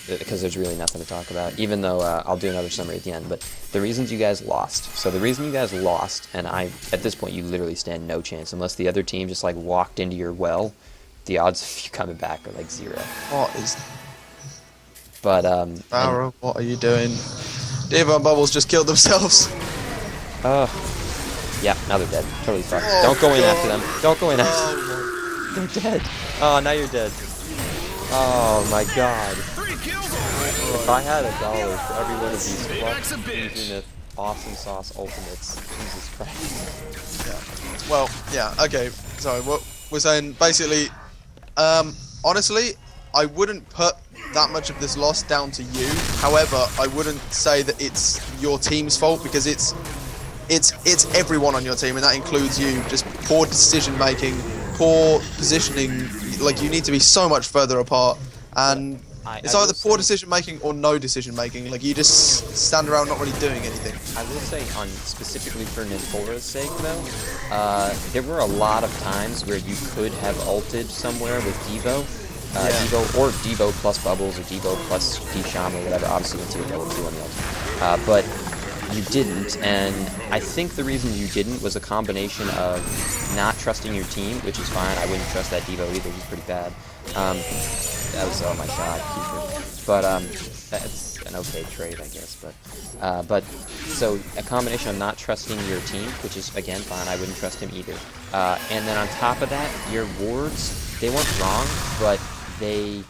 because there's really nothing to talk about, even though I'll do another summary at the end, but the reasons you guys lost. So the reason you guys lost, and at this point you literally stand no chance, unless the other team just like walked into your well, the odds of you coming back are like 0. What is... But, Barrow, what are you doing? Devo and Bubbles just killed themselves. Yeah, now they're dead. Totally fucked. Oh, Don't go in God. after them. Don't go in after them. They're dead. Oh, now you're dead. Oh my god. If I had $1 for every one of these fuck Infinite Awesome Sauce Ultimates, Jesus Christ. Yeah. Well, yeah, okay. Sorry, what we're saying, basically, honestly, I wouldn't put that much of this loss down to you. However, I wouldn't say that it's your team's fault, because it's everyone on your team, and that includes you. Just poor decision making, poor positioning. Like, you need to be so much further apart, and it's either poor decision making or no decision making. Like, you just stand around not really doing anything. I will say, on specifically for Nymphora's sake, though, there were a lot of times where you could have ulted somewhere with Devo. Devo or Devo plus Bubbles or Devo plus D-Sham or whatever, obviously once you get level 2 on the ultimate. But you didn't, and I think the reason you didn't was a combination of not trusting your team, which is fine. I wouldn't trust that Devo either, he's pretty bad. That was, oh my god, Keeper. But, that's an okay trade, I guess, but so a combination of not trusting your team, which is, again, fine, I wouldn't trust him either. And then on top of that, your wards, they weren't wrong, but they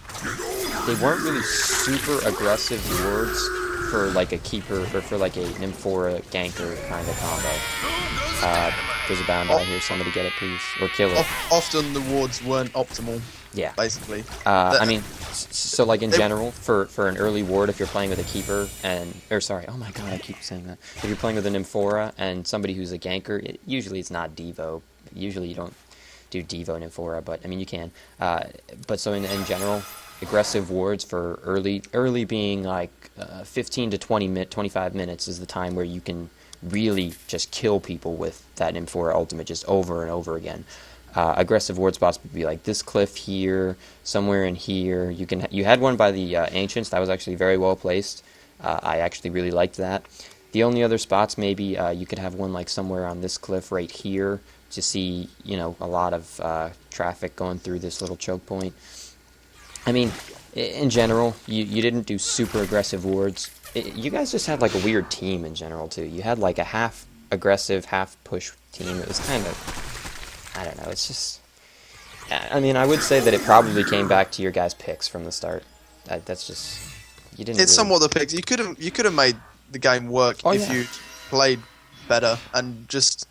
weren't really super aggressive wards for like a Keeper or for like a Nymphora ganker kind of combo. There's a bound eye here, somebody get it please, or kill it. Often the wards weren't optimal. Yeah. Basically. I mean, so like in general, for an early ward, if you're playing with a Keeper oh my god, I keep saying that. If you're playing with a Nymphora and somebody who's a ganker, usually it's not Devo. Usually you don't do Devo Nymphora, but I mean you can. But so in general, aggressive wards for early being like 15 to 25 minutes is the time where you can really just kill people with that Nymphora ultimate just over and over again. Aggressive ward spots would be like this cliff here, somewhere in here. You had one by the Ancients that was actually very well placed. I actually really liked that. The only other spots, maybe you could have one like somewhere on this cliff right here to see, you know, a lot of traffic going through this little choke point. I mean, in general, you didn't do super aggressive wards. You guys just had like a weird team in general too. You had like a half aggressive, half push team. It was kind of, I don't know. It's just, I mean, I would say that it probably came back to your guys' picks from the start. That's just, you didn't. It's really... somewhat the picks. You could have made the game work if you played better and just.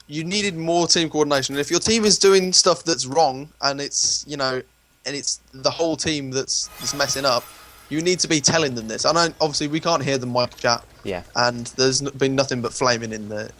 You needed more team coordination. And if your team is doing stuff that's wrong and it's, you know, and it's the whole team that's messing up, you need to be telling them this. I know, obviously, we can't hear the mic chat. Yeah. And there's been nothing but flaming in the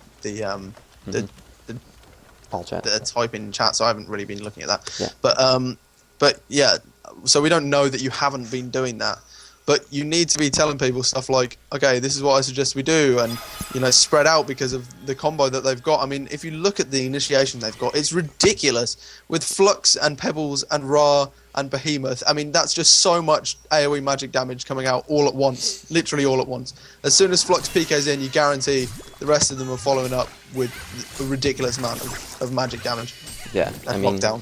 All chat. the typing chat, so I haven't really been looking at that. Yeah. But yeah, so we don't know that you haven't been doing that. But you need to be telling people stuff like, okay, this is what I suggest we do, and, you know, spread out because of the combo that they've got. I mean, if you look at the initiation they've got, it's ridiculous with Flux and Pebbles and Ra and Behemoth. I mean, that's just so much AoE magic damage coming out all at once, literally all at once. As soon as Flux PK's in, you guarantee the rest of them are following up with a ridiculous amount of magic damage. Yeah, I mean, lockdown.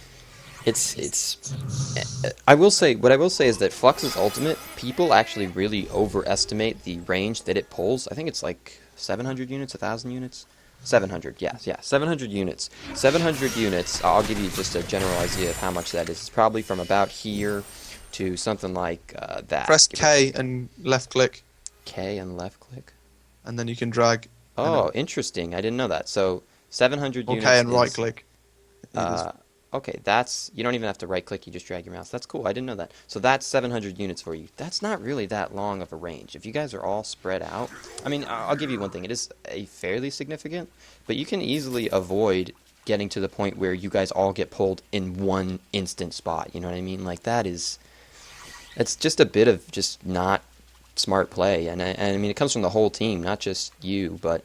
I will say, what I will say is that Flux's ultimate, people actually really overestimate the range that it pulls. I think it's like 700 units, 1,000 units? 700, yeah, 700 units. 700 units, I'll give you just a general idea of how much that is. It's probably from about here to something like that. Press K and left click, K and left click. and then you can drag. Oh, interesting. I didn't know that. So 700 Or units K and is, right click. okay, that's, you don't even have to right click, you just drag your mouse. That's cool, I didn't know that. So that's 700 units for you. That's not really that long of a range. If you guys are all spread out, I mean, I'll give you one thing, it is a fairly significant, but you can easily avoid getting to the point where you guys all get pulled in one instant spot, you know what I mean? Like, it's just a bit of just not smart play, and I mean, it comes from the whole team, not just you, but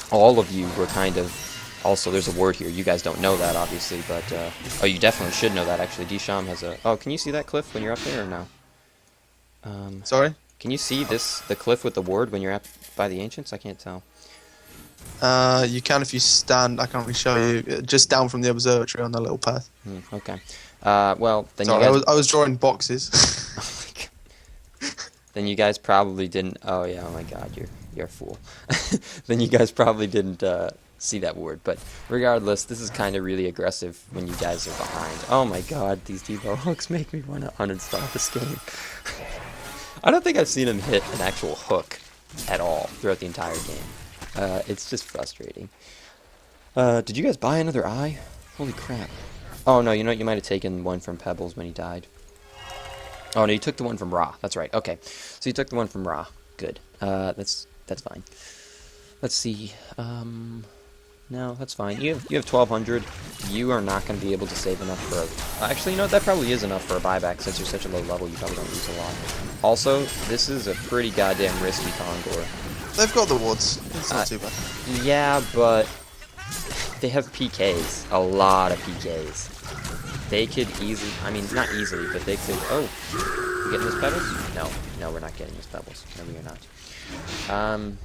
all of you were kind of. Also, there's a word here. You guys don't know that, obviously, but... oh, you definitely should know that, actually. Disham has a... Oh, can you see that cliff when you're up there, or no? Sorry? Can you see the cliff with the ward when you're up by the Ancients? I can't tell. You can if you stand. I can't really show you. Just down from the observatory on the little path. Okay. Well, then Sorry, you guys... I was drawing boxes. Then you guys probably didn't... Oh, yeah, oh my god, you're a fool. Then you guys probably didn't... see that word, but regardless, this is kind of really aggressive when you guys are behind. Oh my god, these Devo hooks make me want to uninstall this game. I don't think I've seen him hit an actual hook at all throughout the entire game. It's just frustrating. Did you guys buy another eye? Holy crap. Oh no, you know what, you might have taken one from Pebbles when he died. Oh no, you took the one from Ra, that's right, okay. So you took the one from Ra, good. That's fine. Let's see, no, that's fine. You have 1,200. You are not going to be able to save enough for... Actually, you know what? That probably is enough for a buyback since you're such a low level. You probably don't use a lot. Also, this is a pretty goddamn risky Condor. They've got the wards. It's not too bad. Yeah, but they have PKs. A lot of PKs. They could easily... I mean, not easily, but they could... Oh, you getting this Pebbles? No, we're not getting this Pebbles. No, we are not.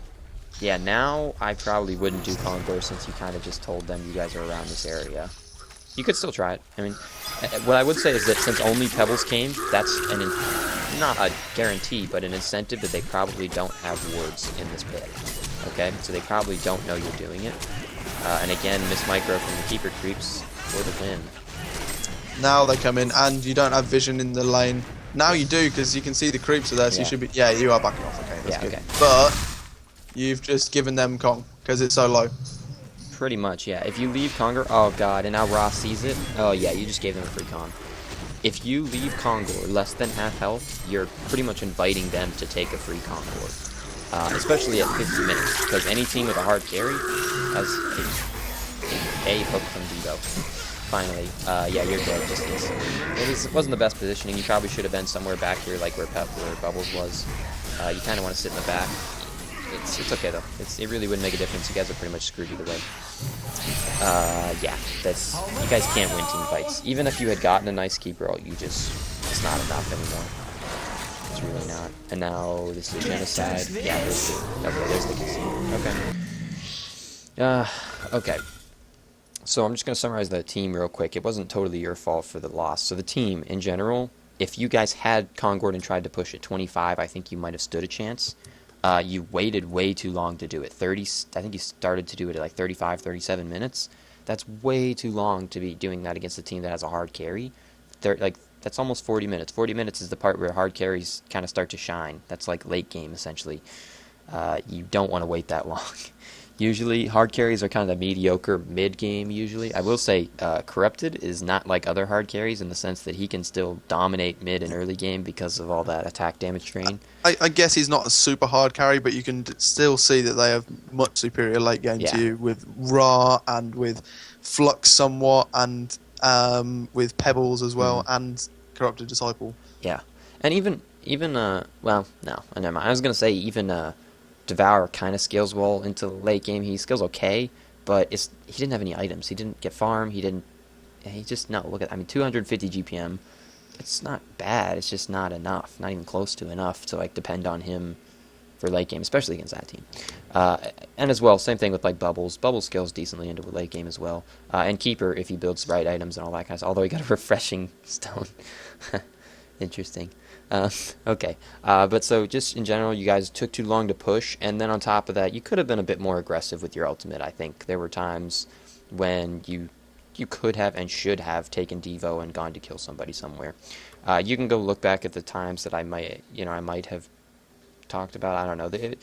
Yeah, now I probably wouldn't do Condor since you kind of just told them you guys are around this area. You could still try it. I mean, what I would say is that since only Pebbles came, that's not a guarantee, but an incentive that they probably don't have wards in this pit. Okay, so they probably don't know you're doing it. And again, Miss Micro from the Keeper Creeps for the win. Now they come in, and you don't have vision in the lane. Now you do, because you can see the creeps are there, so you should be... Yeah, you are backing off, okay, that's good. Okay. But... You've just given them Kong, because it's so low. Pretty much, yeah. If you leave Conger... Oh, God, and now Ross sees it. Oh, yeah, you just gave them a free Kong. If you leave Kongor less than half health, you're pretty much inviting them to take a free Kongor. Especially at 50 minutes, because any team with a hard carry has a hook from Devo. Finally. Yeah, you're dead just instantly. It wasn't the best positioning. You probably should have been somewhere back here, like where Bubbles was. You kind of want to sit in the back. It's okay though. It really wouldn't make a difference. You guys are pretty much screwed either way. Yeah, you guys can't win team fights. Even if you had gotten a nice keeper, it's not enough anymore. It's really not. And now this is genocide. Yeah, there's the casino. Okay. Okay. So I'm just gonna summarize the team real quick. It wasn't totally your fault for the loss. So the team in general, if you guys had Concord and tried to push at 25, I think you might have stood a chance. You waited way too long to do it. I think you started to do it at like 35, 37 minutes. That's way too long to be doing that against a team that has a hard carry. That's almost 40 minutes. 40 minutes is the part where hard carries kind of start to shine. That's like late game, essentially. You don't want to wait that long. Usually, hard carries are kind of mediocre mid-game, usually. I will say, Corrupted is not like other hard carries in the sense that he can still dominate mid and early game because of all that attack damage drain. I guess he's not a super hard carry, but you can still see that they have much superior late game to you with Ra and with Flux somewhat and with Pebbles as well and Corrupted Disciple. Yeah. And even well, no, never mind. I was going to say even Devour kind of scales well into the late game. He scales okay, but he didn't have any items. He didn't get farm. Look at, 250 GPM. It's not bad. It's just not enough. Not even close to enough to like depend on him for late game, especially against that team. And as well, same thing with like Bubbles. Bubbles scales decently into a late game as well. And Keeper, if he builds the right items and all that kind of stuff. Although he got a refreshing stone. Interesting. Okay. But so just in general, you guys took too long to push, and then on top of that, you could have been a bit more aggressive with your ultimate, I think. There were times when you could have and should have taken Devo and gone to kill somebody somewhere. You can go look back at the times that I might have talked about. I don't know.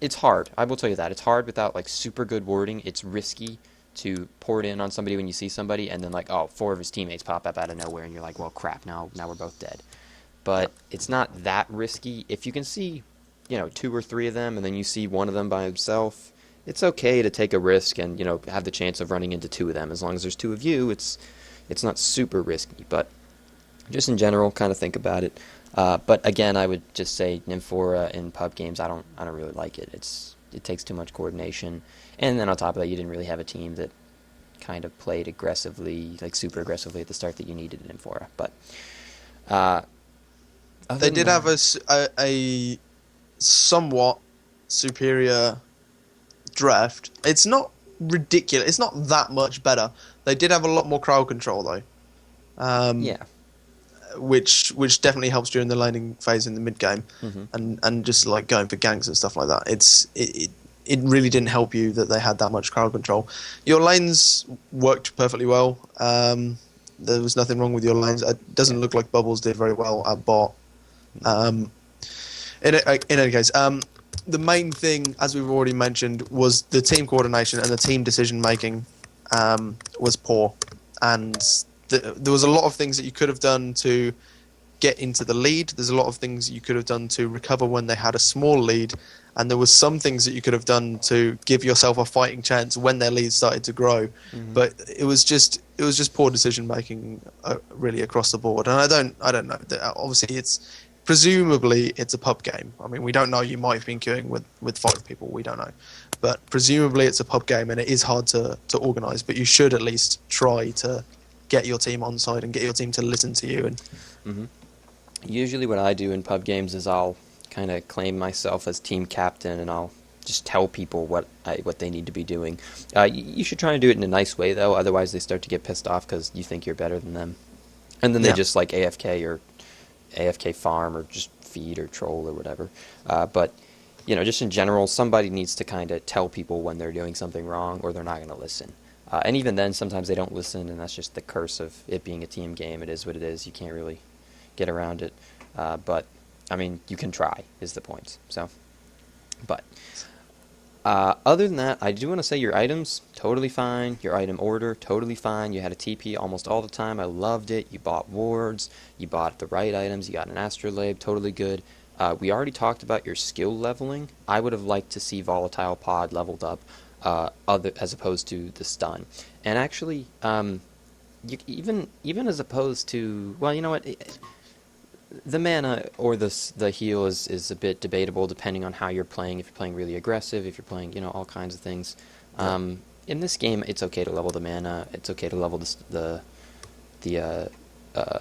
It's hard. I will tell you that. It's hard without like super good wording. It's risky to pour it in on somebody when you see somebody, and then like, oh, 4 of his teammates pop up out of nowhere, and you're like, well, crap, now we're both dead. But it's not that risky. If you can see, 2 or 3 of them, and then you see one of them by himself, it's okay to take a risk and, have the chance of running into 2 of them. As long as there's 2 of you, it's not super risky. But just in general, kind of think about it. But again, I would just say Nymphora in pub games, I don't really like it. It takes too much coordination. And then on top of that, you didn't really have a team that kind of played aggressively, like super aggressively at the start that you needed in Nymphora. But they did have a somewhat superior draft. It's not ridiculous. It's not that much better. They did have a lot more crowd control though. Yeah. Which definitely helps during the laning phase in the mid game, and just like going for ganks and stuff like that. It really didn't help you that they had that much crowd control. Your lanes worked perfectly well. There was nothing wrong with your lanes. It doesn't look like Bubbles did very well at bot. In any case, the main thing, as we've already mentioned, was the team coordination and the team decision making was poor, and there was a lot of things that you could have done to get into the lead. There's a lot of things you could have done to recover when they had a small lead, and there was some things that you could have done to give yourself a fighting chance when their lead started to grow. But it was just poor decision making really across the board. And I don't know. Obviously, presumably it's a pub game. I mean, we don't know. You might have been queuing with 5 people. We don't know. But presumably it's a pub game, and it is hard to organise. But you should at least try to get your team on side and get your team to listen to you. And Usually what I do in pub games is I'll kind of claim myself as team captain, and I'll just tell people what they need to be doing. You should try to do it in a nice way, though. Otherwise, they start to get pissed off because you think you're better than them. And then they just like AFK or AFK farm or just feed or troll or whatever. But, just in general, somebody needs to kind of tell people when they're doing something wrong, or they're not going to listen. And even then, sometimes they don't listen, and that's just the curse of it being a team game. It is what it is. You can't really get around it. But, I mean, you can try, is the point. So, but other than that, I do want to say your items, totally fine. Your item order, totally fine. You had a TP almost all the time. I loved it. You bought wards. You bought the right items. You got an astrolabe, totally good. We already talked about your skill leveling. I would have liked to see Volatile Pod leveled up. As opposed to the stun, and actually, even as opposed to, well, you know what? The mana or the heal is a bit debatable depending on how you're playing. If you're playing really aggressive, if you're playing all kinds of things. In this game, it's okay to level the mana. It's okay to level the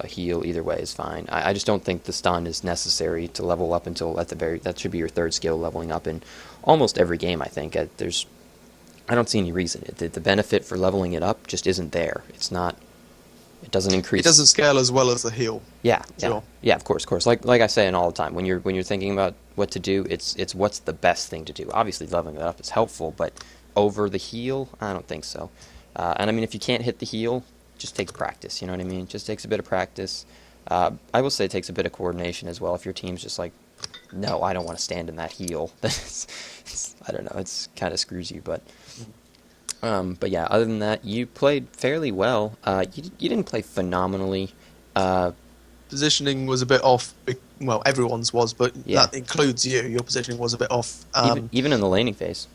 heal. Either way is fine. I just don't think the stun is necessary to level up until that should be your third skill leveling up in almost every game. I think I don't see any reason. The benefit for leveling it up just isn't there. It's not. It doesn't increase. It doesn't scale as well as the heal. Yeah, Sure. yeah, of course. Like I say all the time, when you're thinking about what to do, it's what's the best thing to do. Obviously, leveling it up is helpful, but over the heal, I don't think so. And I mean, if you can't hit the heal, just takes practice. You know what I mean? Just takes a bit of practice. I will say it takes a bit of coordination as well. If your team's just like, no, I don't want to stand in that heal, I don't know. It's kind of screws you, but. But yeah, other than that, you played fairly well. You didn't play phenomenally. Positioning was a bit off. Well, everyone's was, but Yeah. that includes you. Your positioning was a bit off. Even in the laning phase.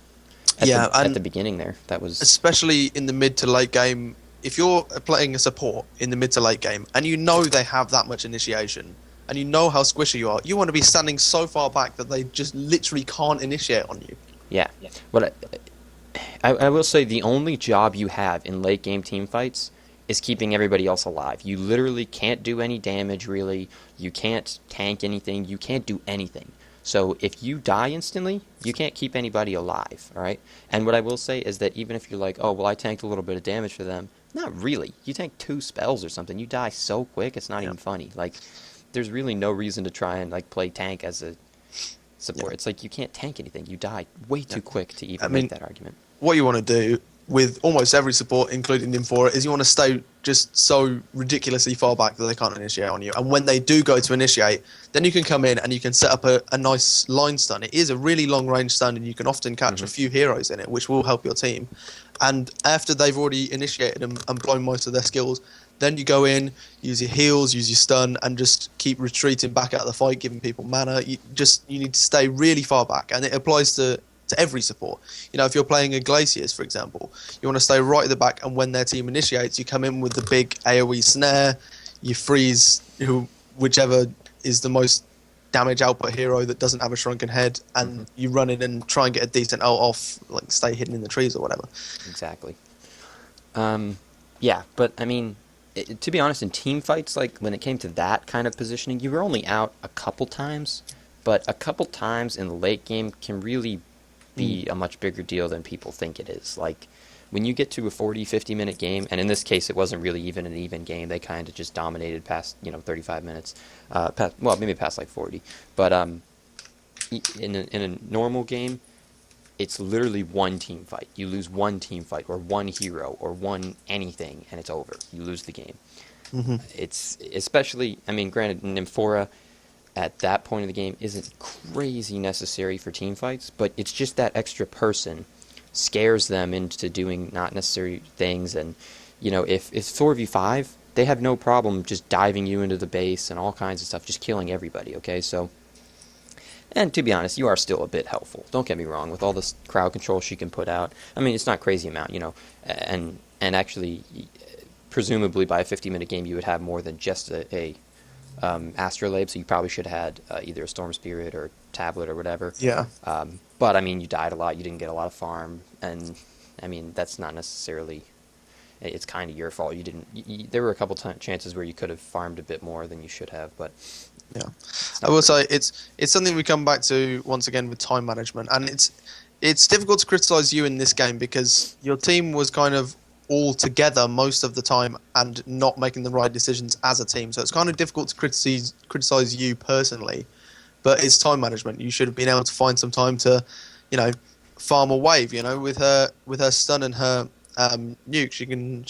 At the beginning there, that was Especially in the mid to late game. If you're playing a support in the mid to late game, and you know they have that much initiation, and you know how squishy you are, you want to be standing so far back that they just literally can't initiate on you. yeah. But I will say the only job you have in late game team fights is keeping everybody else alive. You literally can't do any damage, really. You can't tank anything. You can't do anything. So if you die instantly, you can't keep anybody alive, all right? And what I will say is that even if you're like, oh, well, I tanked a little bit of damage for them, not really. You tank 2 spells or something. You die so quick, it's not even funny. Like, there's really no reason to try and play tank as a support. It's like you can't tank anything. You die way too quick to even make that argument. What you want to do with almost every support, including Nymphora, is you want to stay just so ridiculously far back that they can't initiate on you. And when they do go to initiate, then you can come in and you can set up a nice line stun. It is a really long range stun, and you can often catch a few heroes in it, which will help your team. And after they've already initiated and blown most of their skills, then you go in, use your heals, use your stun, and just keep retreating back out of the fight, giving people mana. You need to stay really far back, and it applies to every support. You know, if you're playing a Gegiliscious, for example, you want to stay right at the back, and when their team initiates, you come in with the big AoE snare, you freeze whichever is the most damage output hero that doesn't have a shrunken head, and you run in and try and get a decent ult off, like stay hidden in the trees or whatever. Exactly. Yeah, but I mean, to be honest, in team fights, like when it came to that kind of positioning, you were only out a couple times, but a couple times in the late game can really be a much bigger deal than people think it is. Like, when you get to a 40, 50-minute game, and in this case it wasn't really even an even game, they kind of just dominated past, 35 minutes, maybe past like 40, but in a normal game, it's literally one team fight. You lose one team fight, or one hero, or one anything, and it's over. You lose the game. It's especially, I mean, granted, Nymphora at that point of the game isn't crazy necessary for team fights, but it's just that extra person scares them into doing not necessary things. And if it's 4v5, they have no problem just diving you into the base and all kinds of stuff, just killing everybody. Okay, so, and to be honest, you are still a bit helpful, don't get me wrong, with all this crowd control she can put out. I mean, it's not crazy amount, and actually presumably by a 50-minute game you would have more than just a astrolabe, so you probably should have had either a storm spirit or tablet or whatever. Yeah. But I mean, you died a lot, you didn't get a lot of farm, and I mean, that's not necessarily, it's kind of your fault. You didn't, there were a couple chances where you could have farmed a bit more than you should have, but yeah. I will say it's something we come back to once again with time management, and it's difficult to criticize you in this game because your team was kind of all together most of the time and not making the right decisions as a team. So it's kind of difficult to criticize you personally, but it's time management. You should have been able to find some time to, farm a wave. With her stun and her nuke, she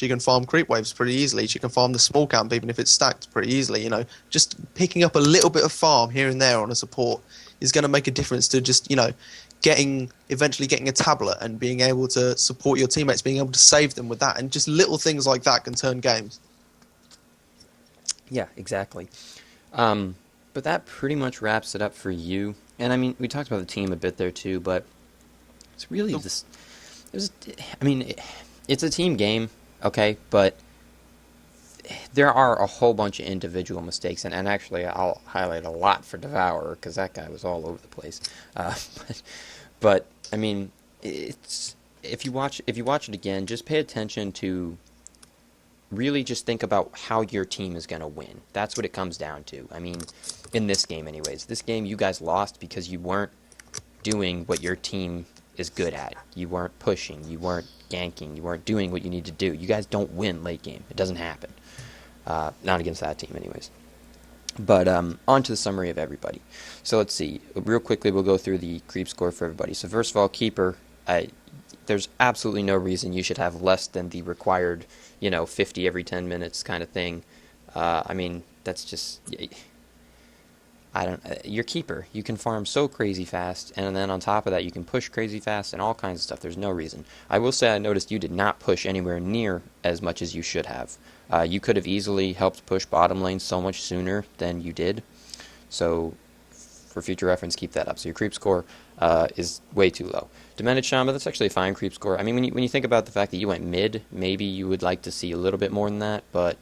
can farm creep waves pretty easily. She can farm the small camp even if it's stacked pretty easily. Just picking up a little bit of farm here and there on a support is going to make a difference to just eventually getting a tablet and being able to support your teammates, being able to save them with that, and just little things like that can turn games. Yeah, exactly. But that pretty much wraps it up for you. And I mean, we talked about the team a bit there too, but it's really it's a team game, okay? But there are a whole bunch of individual mistakes, and actually I'll highlight a lot for Devourer because that guy was all over the place. But, I mean, it's if you watch it again, just pay attention to really just think about how your team is going to win. That's what it comes down to. I mean, in this game anyways. This game you guys lost because you weren't doing what your team is good at. You weren't pushing, you weren't ganking, you weren't doing what you need to do. You guys don't win late game. It doesn't happen. Not against that team anyways. But on to the summary of everybody. So let's see. Real quickly we'll go through the creep score for everybody. So first of all, Keeper, there's absolutely no reason you should have less than the required, 50 every 10 minutes kind of thing. I mean, that's just... Your Keeper, you can farm so crazy fast, and then on top of that, you can push crazy fast and all kinds of stuff. There's no reason. I will say I noticed you did not push anywhere near as much as you should have. You could have easily helped push bottom lane so much sooner than you did. So, for future reference, keep that up. So your creep score is way too low. Demented Shamba, that's actually a fine creep score. I mean, when you think about the fact that you went mid, maybe you would like to see a little bit more than that, but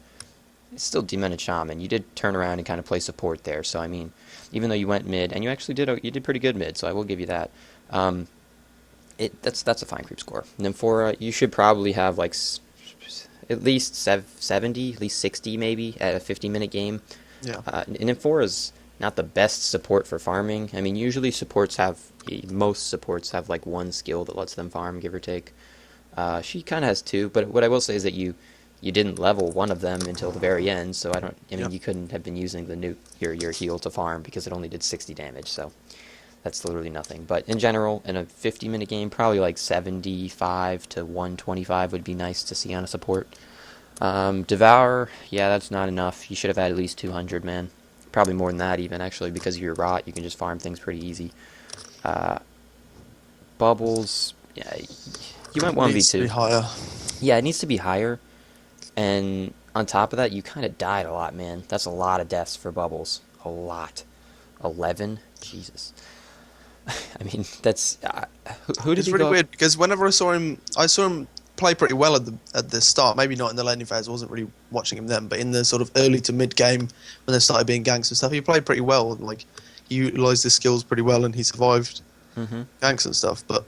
it's still Demented Shaman. You did turn around and kind of play support there. So, I mean, even though you went mid, and you actually did pretty good mid, so I will give you that. That's a fine creep score. Nymphora, you should probably have like at least 70, at least 60 maybe at a 50-minute game. Yeah. Nymphora's not the best support for farming. I mean, usually most supports have like one skill that lets them farm, give or take. She kind of has two, but what I will say is that you didn't level one of them until the very end, so you couldn't have been using the your heal to farm because it only did 60 damage, so that's literally nothing. But in general, in a 50-minute game, probably like 75 to 125 would be nice to see on a support. Devour, yeah, that's not enough. You should have had at least 200, man. Probably more than that even, actually, because of your rot, you can just farm things pretty easy. Bubbles, yeah, you went 1v2. It needs to be higher. Yeah, it needs to be higher. And on top of that, you kind of died a lot, man. That's a lot of deaths for Bubbles. A lot. 11? Jesus. I mean, that's... who did It's he really go weird because whenever I saw him play pretty well at the start. Maybe not in the laning phase. I wasn't really watching him then, but in the sort of early to mid game when they started being ganks and stuff, he played pretty well. Like he utilised his skills pretty well, and he survived ganks and stuff. But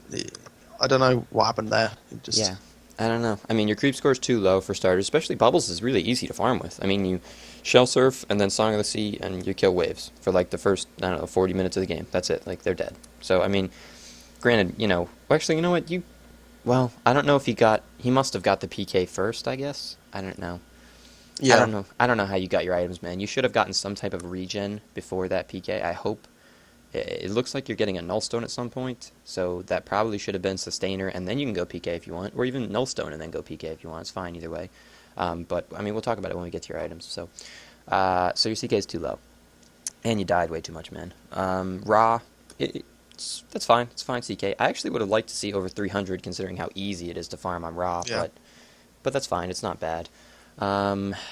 I don't know what happened there. Yeah. I don't know. I mean, your creep score is too low for starters, especially Bubbles is really easy to farm with. I mean, you Shell Surf and then Song of the Sea and you kill waves for like the first, 40 minutes of the game. That's it. Like, they're dead. So, I mean, granted, actually, you know what? I don't know if he must have got the PK first, I guess. I don't know. Yeah. I don't know how you got your items, man. You should have gotten some type of regen before that PK, I hope. It looks like you're getting a Nullstone at some point, so that probably should have been Sustainer, and then you can go PK if you want, or even Nullstone and then go PK if you want. It's fine either way. But, I mean, we'll talk about it when we get to your items. So your CK is too low. And you died way too much, man. Ra, that's fine. It's fine CK. I actually would have liked to see over 300 considering how easy it is to farm on Ra, but that's fine. It's not bad.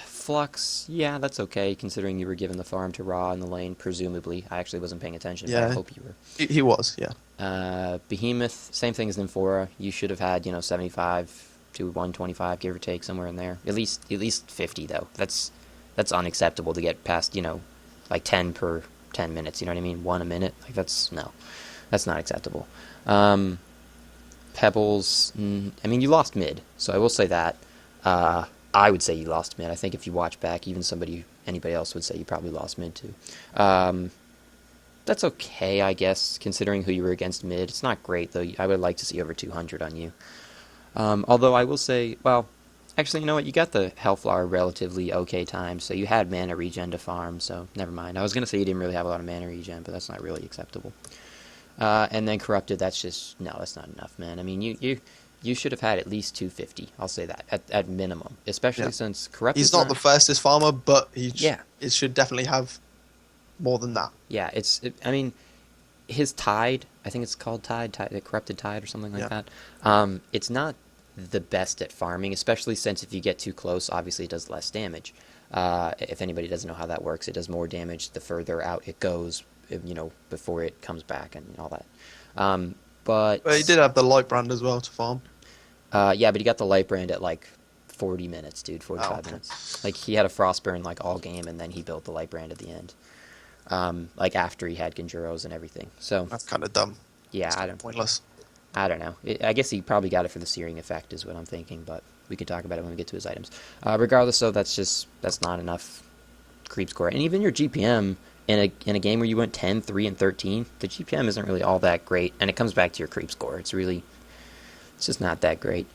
Flux, yeah, that's okay, considering you were given the farm to Ra in the lane, presumably. I actually wasn't paying attention, but I hope you were. He was, yeah. Behemoth, same thing as Nymphora. You should have had, 75 to 125, give or take, somewhere in there. At least 50, though. That's unacceptable to get past, like 10 per 10 minutes, you know what I mean? 1 a minute. Like, that's not acceptable. Pebbles, I mean, you lost mid, so I will say that. I would say you lost mid. I think if you watch back, even anybody else would say you probably lost mid too. That's okay, I guess, considering who you were against mid. It's not great, though. I would like to see over 200 on you. Although I will say, well, actually, you know what? You got the Hellflower relatively okay time, so you had mana regen to farm, so never mind. I was going to say you didn't really have a lot of mana regen, but that's not really acceptable. And then Corrupted, that's not enough, man. I mean, you should have had at least 250. I'll say that at minimum, especially since Corrupted. He's not the fastest farmer, but it should definitely have more than that. Yeah, I mean, his Tide. I think it's called Tide, Corrupted Tide, or something like that. It's not the best at farming, especially since if you get too close, obviously it does less damage. If anybody doesn't know how that works, it does more damage the further out it goes. Before it comes back and all that. But he did have the light brand as well to farm. Yeah, but he got the light brand at like 40 minutes, dude, 45 Oh, okay. minutes. Like, he had a Frostburn, like, all game, and then he built the light brand at the end. Like, after he had Genjuros and everything. So, That's kind of dumb. yeah, It's I kinda don't pointless. know. I guess he probably got it for the searing effect is what I'm thinking, but we can talk about it when we get to his items. Regardless, though, that's not enough creep score. And even your GPM in a game where you went 10, 3, and 13, the GPM isn't really all that great, and it comes back to your creep score. It's just not that great.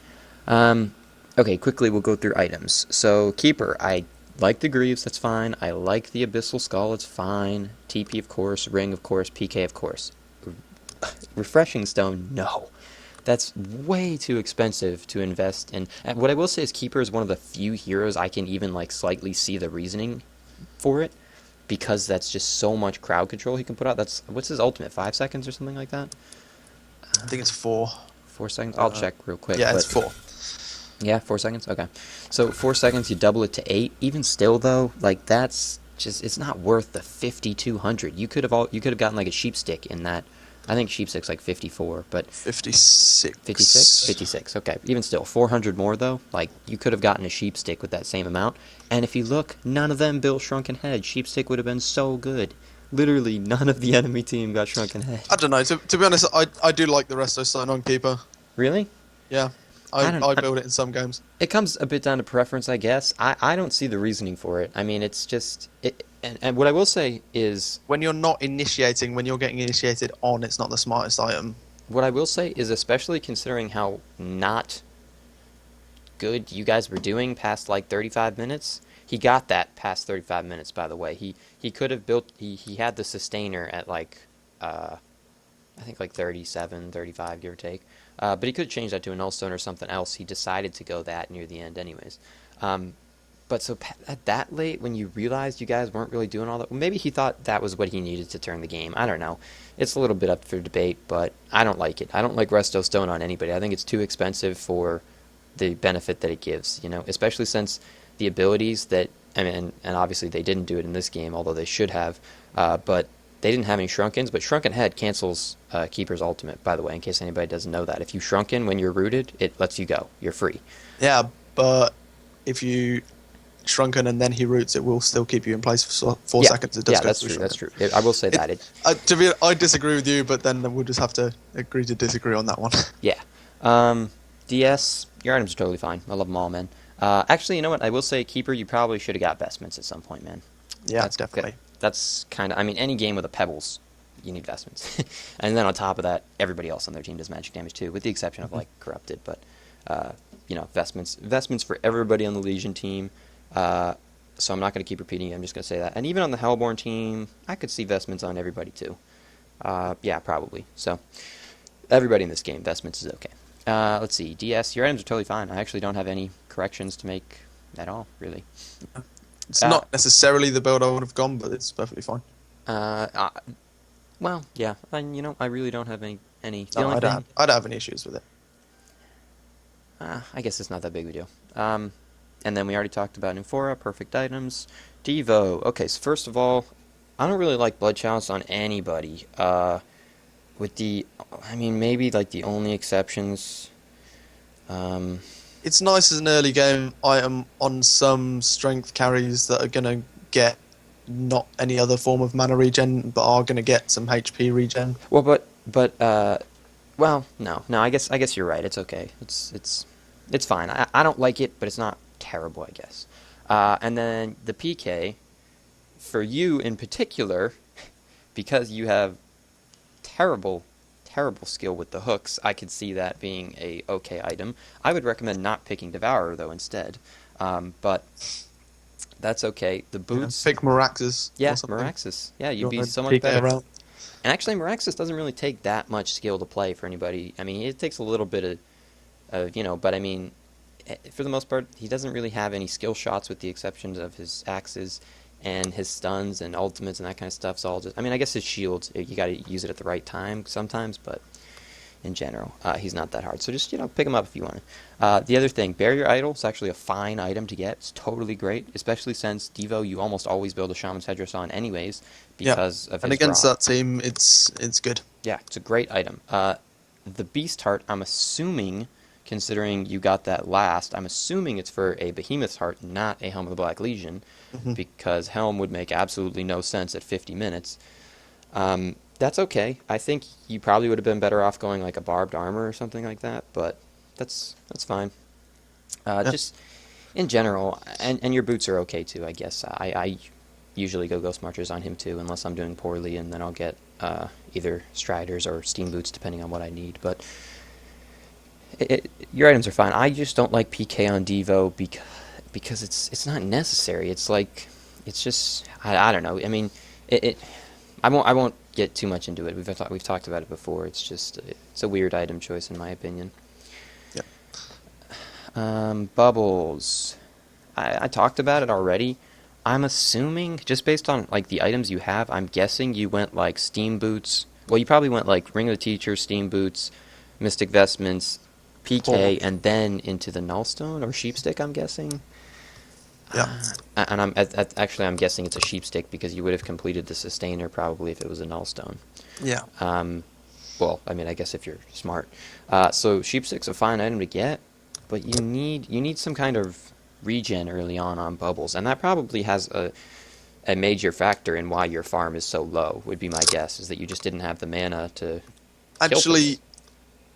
Okay, quickly we'll go through items. So, Keeper, I like the Greaves, that's fine. I like the Abyssal Skull, it's fine. TP, of course. Ring, of course. PK, of course. Refreshing Stone, no. That's way too expensive to invest in. And what I will say is Keeper is one of the few heroes I can even like slightly see the reasoning for it, because that's just so much crowd control he can put out. What's his ultimate, 5 seconds or something like that? I think it's 4. 4 seconds? I'll check real quick. Yeah, but it's 4. Yeah, 4 seconds? Okay. So 4 seconds, you double it to 8. Even still, though, like, that's just, it's not worth the 5,200. You could have gotten, like, a sheep stick in that. I think sheep stick's like 54, but 56. 56? 56, okay. Even still, 400 more, though. Like, you could have gotten a sheep stick with that same amount. And if you look, none of them built Shrunken Head. Sheep stick would have been so good. Literally, none of the enemy team got Shrunken Head. I don't know. To be honest, I do like the Resto Stone on Keeper. Really? Yeah. I build it in some games. It comes a bit down to preference, I guess. I don't see the reasoning for it. I mean, it's just... And what I will say is... When you're not initiating, when you're getting initiated on, it's not the smartest item. What I will say is, especially considering how not good you guys were doing past, like, 35 minutes... He got that past 35 minutes, by the way. He could have built... He had the Sustainer at, like... I think, like, 37, 35, give or take. But he could have changed that to a Nullstone or something else. He decided to go that near the end anyways. But so at that late, when you realized you guys weren't really doing all that, well, maybe he thought that was what he needed to turn the game. I don't know. It's a little bit up for debate, but I don't like it. I don't like Resto Stone on anybody. I think it's too expensive for the benefit that it gives, you know, especially since the abilities that, I mean, and obviously they didn't do it in this game, although they should have, but they didn't have any Shrunkens, but Shrunken Head cancels Keeper's ultimate, by the way, in case anybody doesn't know that. If you Shrunken when you're rooted, it lets you go. You're free. Yeah, but if you Shrunken and then he roots, it will still keep you in place for 4 seconds. It does yeah, go that's through true. Shrunken. That's true. I will say that. I disagree with you, but then we'll just have to agree to disagree on that one. Yeah. DS, your items are totally fine. I love them all, man. Actually, you know what? I will say, Keeper, you probably should have got Vestments at some point, man. Yeah, That's definitely. That's kind of... I mean, any game with a Pebbles, you need Vestments. And then on top of that, everybody else on their team does magic damage too, with the exception of, like, Corrupted. But, you know, Vestments. Vestments for everybody on the Legion team. So I'm not going to keep repeating it. I'm just going to say that. And even on the Hellborn team, I could see Vestments on everybody too. Yeah, probably. So, everybody in this game, Vestments is okay. Let's see. DS, your items are totally fine. I actually don't have any corrections to make at all, really. It's not necessarily the build I would have gone, but it's perfectly fine. Well, yeah. And, you know, I really don't have any. The No, only I thing, don't have any issues with it. I guess it's not that big of a deal. And then we already talked about Nymphora, perfect items. Devo. Okay, so first of all, I don't really like Blood Chalice on anybody. Maybe like the only exceptions. It's nice as an early game item on some strength carries that are going to get not any other form of mana regen, but are going to get some HP regen. Well, no. I guess you're right. It's okay. It's fine. I don't like it, but it's not terrible, I guess. And then the PK, for you in particular, because you have terrible skill with the hooks, I could see that being a okay item. I would recommend not picking Devourer, though, instead. But that's okay. The boots... Pick Meraxes. Yeah, or something. Meraxes. Yeah, you'd be You'll so much peek better. around. And actually, Meraxes doesn't really take that much skill to play for anybody. I mean, it takes a little bit of but I mean, for the most part, he doesn't really have any skill shots with the exceptions of his axes and his stuns and ultimates and that kind of stuff. So I mean, I guess his shields, you got to use it at the right time sometimes, but in general, he's not that hard. So just, pick him up if you want to. The other thing, Barrier Idol is actually a fine item to get. It's totally great, especially since Devo, you almost always build a Shaman's Headdress on anyways because of his And against draw. that team, it's good. Yeah, it's a great item. The Beast Heart, I'm assuming, considering you got that last. I'm assuming it's for a Behemoth's Heart, not a Helm of the Black Legion, because Helm would make absolutely no sense at 50 minutes. That's okay. I think you probably would have been better off going like a Barbed Armor or something like that, but that's fine. Just in general, and your boots are okay too, I guess. I usually go Ghost Marchers on him too, unless I'm doing poorly, and then I'll get either Striders or Steam Boots depending on what I need. But your items are fine. I just don't like PK on Devo because it's not necessary. It's like it's just I don't know. I mean I won't get too much into it. We've talked about it before. It's a weird item choice in my opinion. Bubbles. I talked about it already. I'm assuming, just based on like the items you have, I'm guessing you went like Steam Boots. Well, you probably went like Ring of the Teacher, Steam Boots, Mystic Vestments, PK, and then into the Nullstone or Sheepstick, I'm guessing. Yeah. And I'm guessing it's a Sheepstick because you would have completed the Sustainer probably if it was a Nullstone. Yeah. Well, I mean, I guess if you're smart. So Sheepstick's a fine item to get, but you need some kind of regen early on Bubbles, and that probably has a major factor in why your farm is so low, would be my guess, is that you just didn't have the mana to Actually,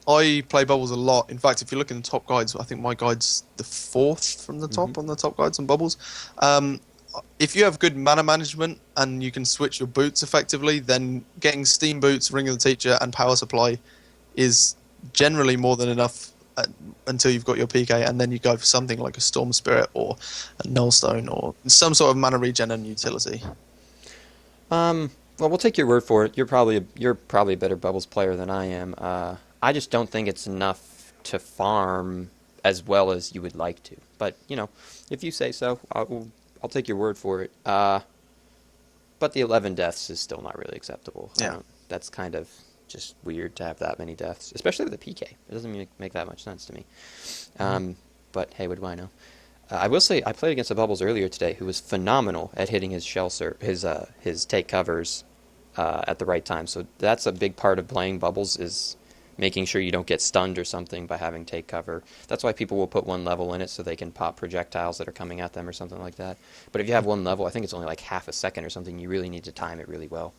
I play Bubbles a lot. In fact, if you look in the top guides, I think my guide's the 4th from the top on the top guides on Bubbles. If you have good mana management and you can switch your boots effectively, then getting Steam Boots, Ring of the Teacher, and Power Supply is generally more than enough until you've got your PK, and then you go for something like a Storm Spirit or a Nullstone or some sort of mana regen and utility. Well, we'll take your word for it. You're probably a better Bubbles player than I am. I just don't think it's enough to farm as well as you would like to. But if you say so, I'll take your word for it. But the 11 deaths is still not really acceptable. Yeah. That's kind of just weird to have that many deaths, especially with the PK. It doesn't make that much sense to me. But hey, what do I know? I will say I played against a Bubbles earlier today who was phenomenal at hitting his his take covers at the right time. So that's a big part of playing Bubbles, is making sure you don't get stunned or something by having take cover. That's why people will put 1 level in it so they can pop projectiles that are coming at them or something like that. But if you have 1 level, I think it's only like half a second or something. You really need to time it really well.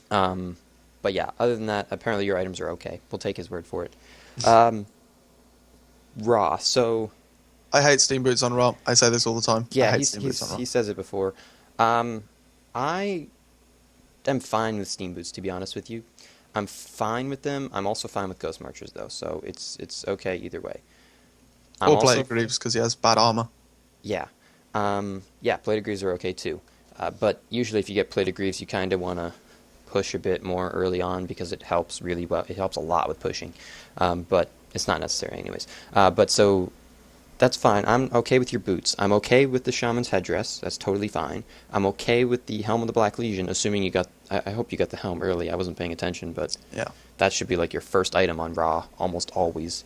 But yeah, other than that, apparently your items are okay. We'll take his word for it. Raw. So I hate Steam Boots on Ra. I say this all the time. I yeah, hate Steam Boots on Ra. he says it before. I am fine with Steam Boots, to be honest with you. I'm fine with them. I'm also fine with Ghost Marchers though, so it's okay either way. Or Blade Greaves because he has bad armor. Yeah. Plated Greaves are okay too. But usually if you get Plated Greaves, you kind of want to push a bit more early on because it helps really well. It helps a lot with pushing. But it's not necessary anyways. But so that's fine. I'm okay with your boots. I'm okay with the Shaman's headdress. That's totally fine. I'm okay with the Helm of the Black Legion, assuming you got... I hope you got the helm early. I wasn't paying attention, but yeah, that should be like your first item on Raw, almost always.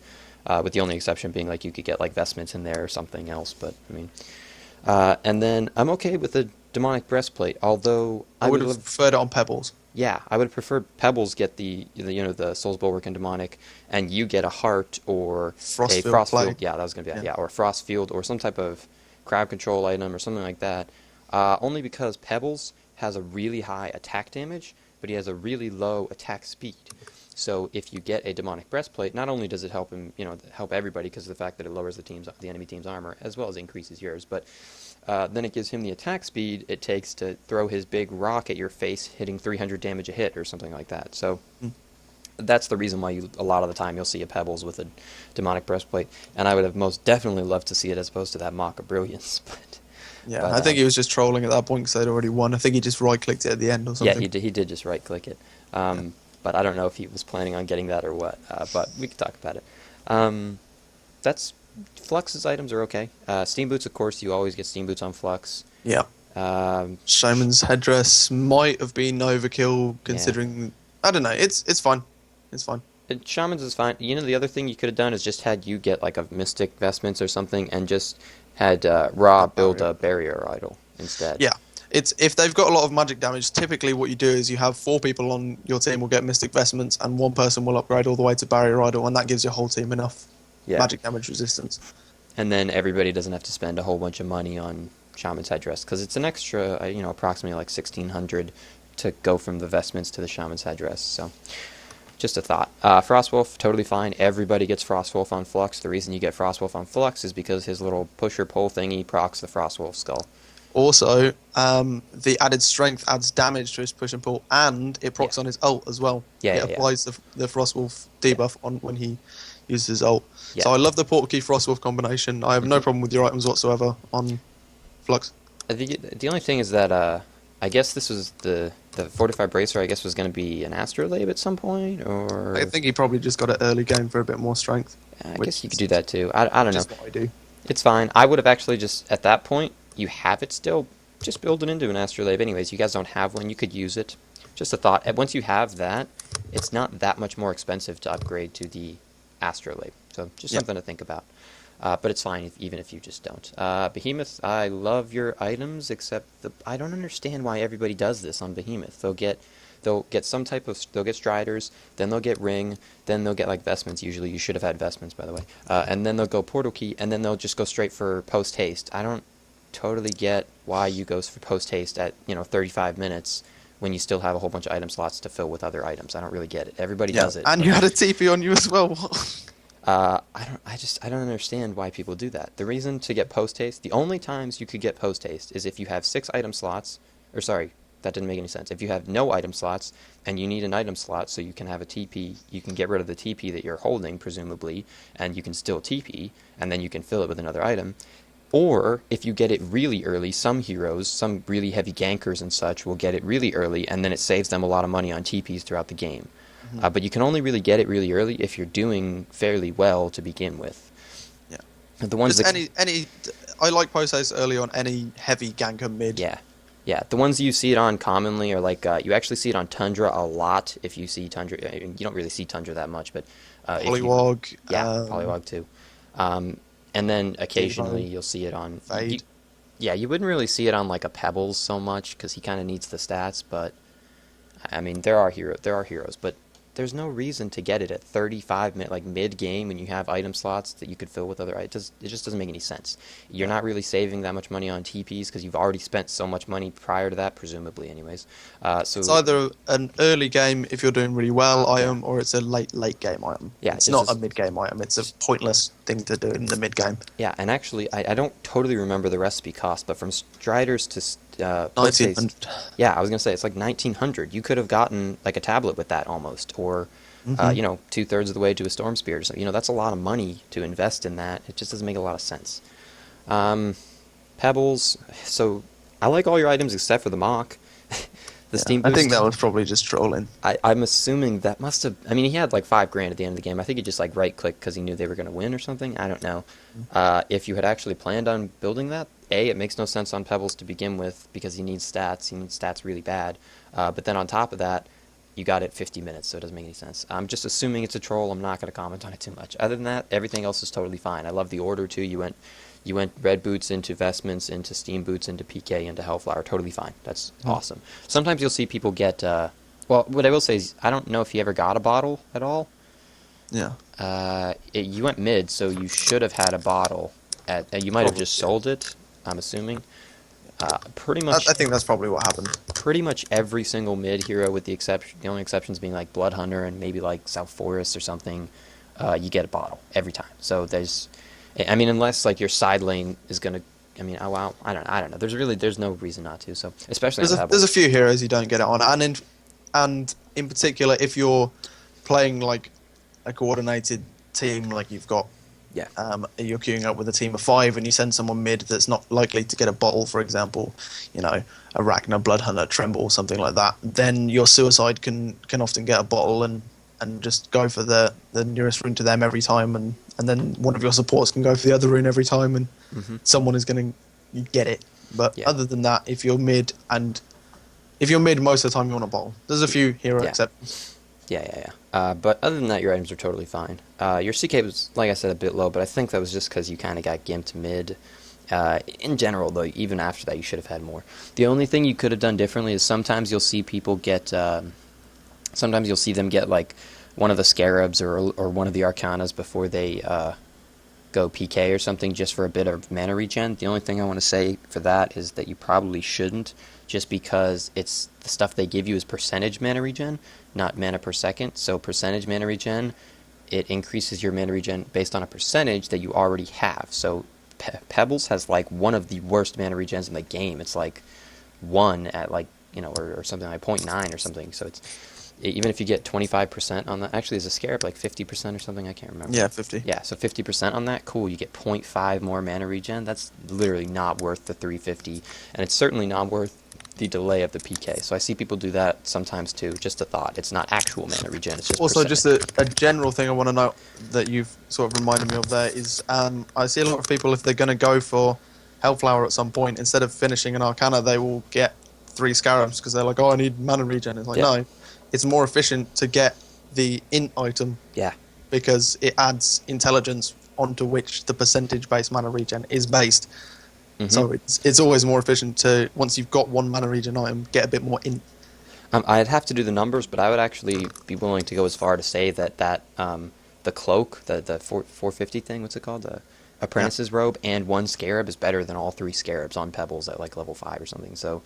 With the only exception being like you could get like vestments in there or something else. But I mean... and then I'm okay with the Demonic Breastplate, although I would have preferred it on Pebbles. Yeah, I would have preferred Pebbles get the Soul's Bulwark and Demonic, and you get a Heart or a Frostfield. Yeah, that was gonna be or a Frostfield or some type of crowd control item or something like that. Only because Pebbles has a really high attack damage, but he has a really low attack speed. So if you get a Demonic Breastplate, not only does it help him, help everybody because of the fact that it lowers the enemy team's armor as well as increases yours, but then it gives him the attack speed it takes to throw his big rock at your face, hitting 300 damage a hit or something like that. So that's the reason why a lot of the time you'll see a Pebbles with a Demonic Breastplate, and I would have most definitely loved to see it as opposed to that Mock of Brilliance. But I think he was just trolling at that point because they'd already won. I think he just right-clicked it at the end or something. Yeah, he did just right-click it. But I don't know if he was planning on getting that or what. But we could talk about it. That's Flux's items are okay. Steam Boots, of course, you always get Steam Boots on Flux. Yeah. Shaman's headdress might have been overkill considering... Yeah. I don't know. It's fine. It's fine. Shaman's is fine. The other thing you could have done is just had you get like a Mystic Vestments or something and just had Ra build a Barrier Idol instead. Yeah. If they've got a lot of magic damage, typically what you do is you have 4 people on your team will get Mystic Vestments and 1 person will upgrade all the way to Barrier Idol, and that gives your whole team enough magic damage resistance. And then everybody doesn't have to spend a whole bunch of money on Shaman's Headdress, because it's an extra, approximately like 1,600 to go from the vestments to the Shaman's Headdress, so just a thought. Frostwolf, totally fine. Everybody gets Frostwolf on Flux. The reason you get Frostwolf on Flux is because his little pusher-pull thingy procs the Frostwolf skull. Also, the added strength adds damage to his push and pull, and it procs on his ult as well. It applies the Frostwolf debuff on when he uses his ult. Yeah. So I love the Portkey Frostwolf combination. I have no problem with your items whatsoever on Flux. I think the only thing is that I guess this was the Fortified Bracer, I guess, was going to be an Astrolabe at some point, or... I think he probably just got it early game for a bit more strength. I guess you could do that too. I don't know. Just what I do. It's fine. I would have actually just, at that point, you have it still, just build it into an Astrolabe anyways. You guys don't have one, you could use it. Just a thought. Once you have that, it's not that much more expensive to upgrade to the Astrolabe. So just something to think about. But it's fine even if you just don't. Behemoth, I love your items, except I don't understand why everybody does this on Behemoth. They'll get some type of, they'll get Striders, then they'll get Ring, then they'll get like Vestments. Usually you should have had Vestments, by the way. And then they'll go Portal Key, and then they'll just go straight for Post Haste. I don't totally get why you go for Post Haste at 35 minutes when you still have a whole bunch of item slots to fill with other items. I don't really get it. Everybody does it. And you had a TP on you as well. I don't understand why people do that. The reason to get post haste, the only times you could get post haste is if you have 6 item slots, or sorry, that didn't make any sense. If you have no item slots and you need an item slot so you can have a TP, you can get rid of the TP that you're holding, presumably, and you can still TP, and then you can fill it with another item. Or if you get it really early, some heroes, some really heavy gankers and such, will get it really early, and then it saves them a lot of money on TPs throughout the game. But you can only really get it really early if you're doing fairly well to begin with. Yeah. The ones Just that I like post haste early on any heavy ganker mid. Yeah. The ones you see it on commonly are like you actually see it on Tundra a lot. If you see Tundra, you don't really see Tundra that much, but Polywog. Polywog too. And then occasionally you'll see it on Fade. You wouldn't really see it on like a Pebbles so much because he kind of needs the stats, but I mean there are heroes, but there's no reason to get it at 35 like mid game when you have item slots that you could fill with other items. It just doesn't make any sense. You're not really saving that much money on TPs because you've already spent so much money prior to that, presumably, anyways. So it's either an early game if you're doing really well item, or it's a late game item. Yeah, it's not a mid game item. It's a pointless thing to do in the mid game. Yeah, and actually, I don't totally remember the recipe cost, but from Striders to 1900. Yeah, I was gonna say it's like 1900. You could have gotten like a tablet with that almost, or 2/3 of the way to a Storm Spear. So that's a lot of money to invest in that. It just doesn't make a lot of sense. Pebbles. So I like all your items except for the Mock. Steam boost. I think that was probably just trolling. I'm assuming that must have. I mean, he had like $5,000 at the end of the game. I think he just like right clicked because he knew they were gonna win or something. I don't know. If you had actually planned on building that. It makes no sense on Pebbles to begin with because he needs stats. He needs stats really bad. But then on top of that, you got it 50 minutes, so it doesn't make any sense. I'm just assuming it's a troll. I'm not going to comment on it too much. Other than that, everything else is totally fine. I love the order too. You went red boots into vestments, into steam boots, into PK, into Hellflower. Totally fine. That's awesome. Sometimes you'll see people get. Well, what I will say is I don't know if he ever got a bottle at all. Yeah. You went mid, so you should have had a bottle. You might have just sold it. I'm assuming. Pretty much. I think that's probably what happened. Pretty much every single mid hero, with the only exceptions being like Blood Hunter and maybe like South Forest or something, you get a bottle every time. So unless like your side lane is gonna. I don't know. There's no reason not to. So especially there's a few heroes you don't get it on, and in particular if you're playing like a coordinated team, like you've got. Yeah. You're queuing up with a team of 5 and you send someone mid that's not likely to get a bottle, for example, a Ragnar, Bloodhunter, Tremble, something like that, then your suicide can often get a bottle and just go for the nearest rune to them every time, and then one of your supports can go for the other rune every time, and someone is going to get it. But other than that, if you're mid most of the time you want a bottle. There's a few hero exceptions. Yeah. But other than that, your items are totally fine. Your CK was, like I said, a bit low, but I think that was just because you kind of got gimped mid. In general, though, even after that, you should have had more. The only thing you could have done differently is sometimes you'll see people get... sometimes you'll see them get, like, one of the Scarabs or one of the Arcanas before they go PK or something just for a bit of mana regen. The only thing I want to say for that is that you probably shouldn't, just because it's the stuff they give you is percentage mana regen, not mana per second. So percentage mana regen, it increases your mana regen based on a percentage that you already have. So Pebbles has like one of the worst mana regens in the game. It's like 1 at like, or something like 0.9 or something. So it's, even if you get 25% on that, actually, is a Scarab like 50% or something? I can't remember. Yeah, 50. Yeah, so 50% on that, cool. You get 0.5 more mana regen. That's literally not worth the 350, and it's certainly not worth the delay of the PK. So I see people do that sometimes too. Just a thought. It's not actual mana regen. It's just Also, percentage. just a general thing I want to note that you've sort of reminded me of there is I see a lot of people, if they're going to go for Hellflower at some point, instead of finishing an Arcana, they will get 3 Scarabs because they're like, oh, I need mana regen. It's like, no, it's more efficient to get the int item. Yeah. Because it adds intelligence onto which the percentage-based mana regen is based. Mm-hmm. So it's always more efficient to, once you've got one mana regen item, get a bit more int. I'd have to do the numbers, but I would actually be willing to go as far to say that the cloak, the 450 thing, what's it called? The Apprentice's robe, and 1 Scarab is better than all 3 Scarabs on Pebbles at like level 5 or something. So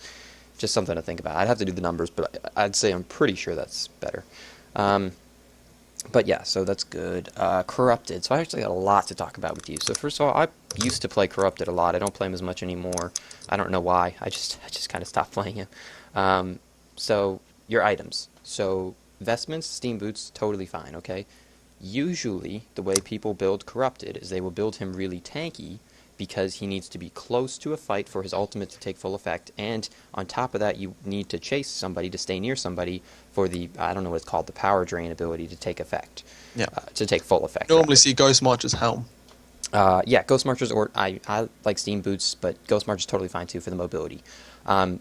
just something to think about. I'd have to do the numbers, but I'd say I'm pretty sure that's better. But yeah, so that's good. Corrupted. So I actually got a lot to talk about with you. So first of all, I used to play Corrupted a lot. I don't play him as much anymore. I don't know why. I just kind of stopped playing him. So your items. So vestments, steam boots, totally fine, okay? Usually the way people build Corrupted is they will build him really tanky because he needs to be close to a fight for his ultimate to take full effect, and on top of that you need to chase somebody, to stay near somebody for the, I don't know what it's called, the power drain ability to take effect. Yeah. To take full effect. Normally see Ghost Marcher's helm. Yeah, Ghost Marchers, or I like Steam Boots, but Ghost March is totally fine too for the mobility.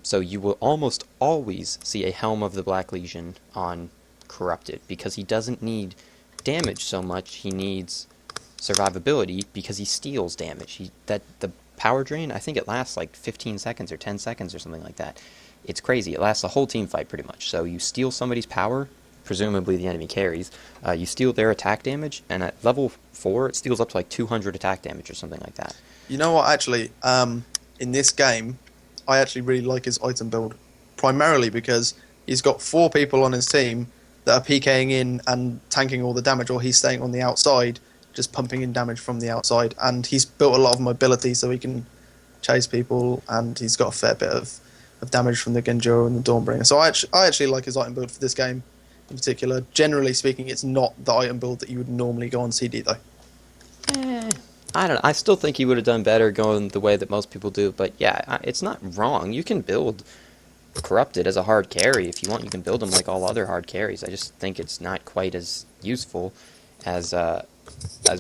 So you will almost always see a Helm of the Black Legion on Corrupted, because he doesn't need damage so much, he needs survivability because he steals damage. The power drain, I think it lasts like 15 seconds or 10 seconds or something like that. It's crazy. It lasts the whole team fight pretty much. So you steal somebody's power, presumably the enemy carries, you steal their attack damage, and at level 4 it steals up to like 200 attack damage or something like that. You know what, actually, in this game, I actually really like his item build, primarily because he's got 4 people on his team that are PKing in and tanking all the damage, or he's staying on the outside, just pumping in damage from the outside, and he's built a lot of mobility so he can chase people, and he's got a fair bit of damage from the Genjuro and the Dawnbringer. So I actually like his item build for this game in particular. Generally speaking, it's not the item build that you would normally go on CD, though. I don't know. I still think he would have done better going the way that most people do, but yeah, it's not wrong. You can build Corrupted as a hard carry if you want. You can build him like all other hard carries. I just think it's not quite as useful as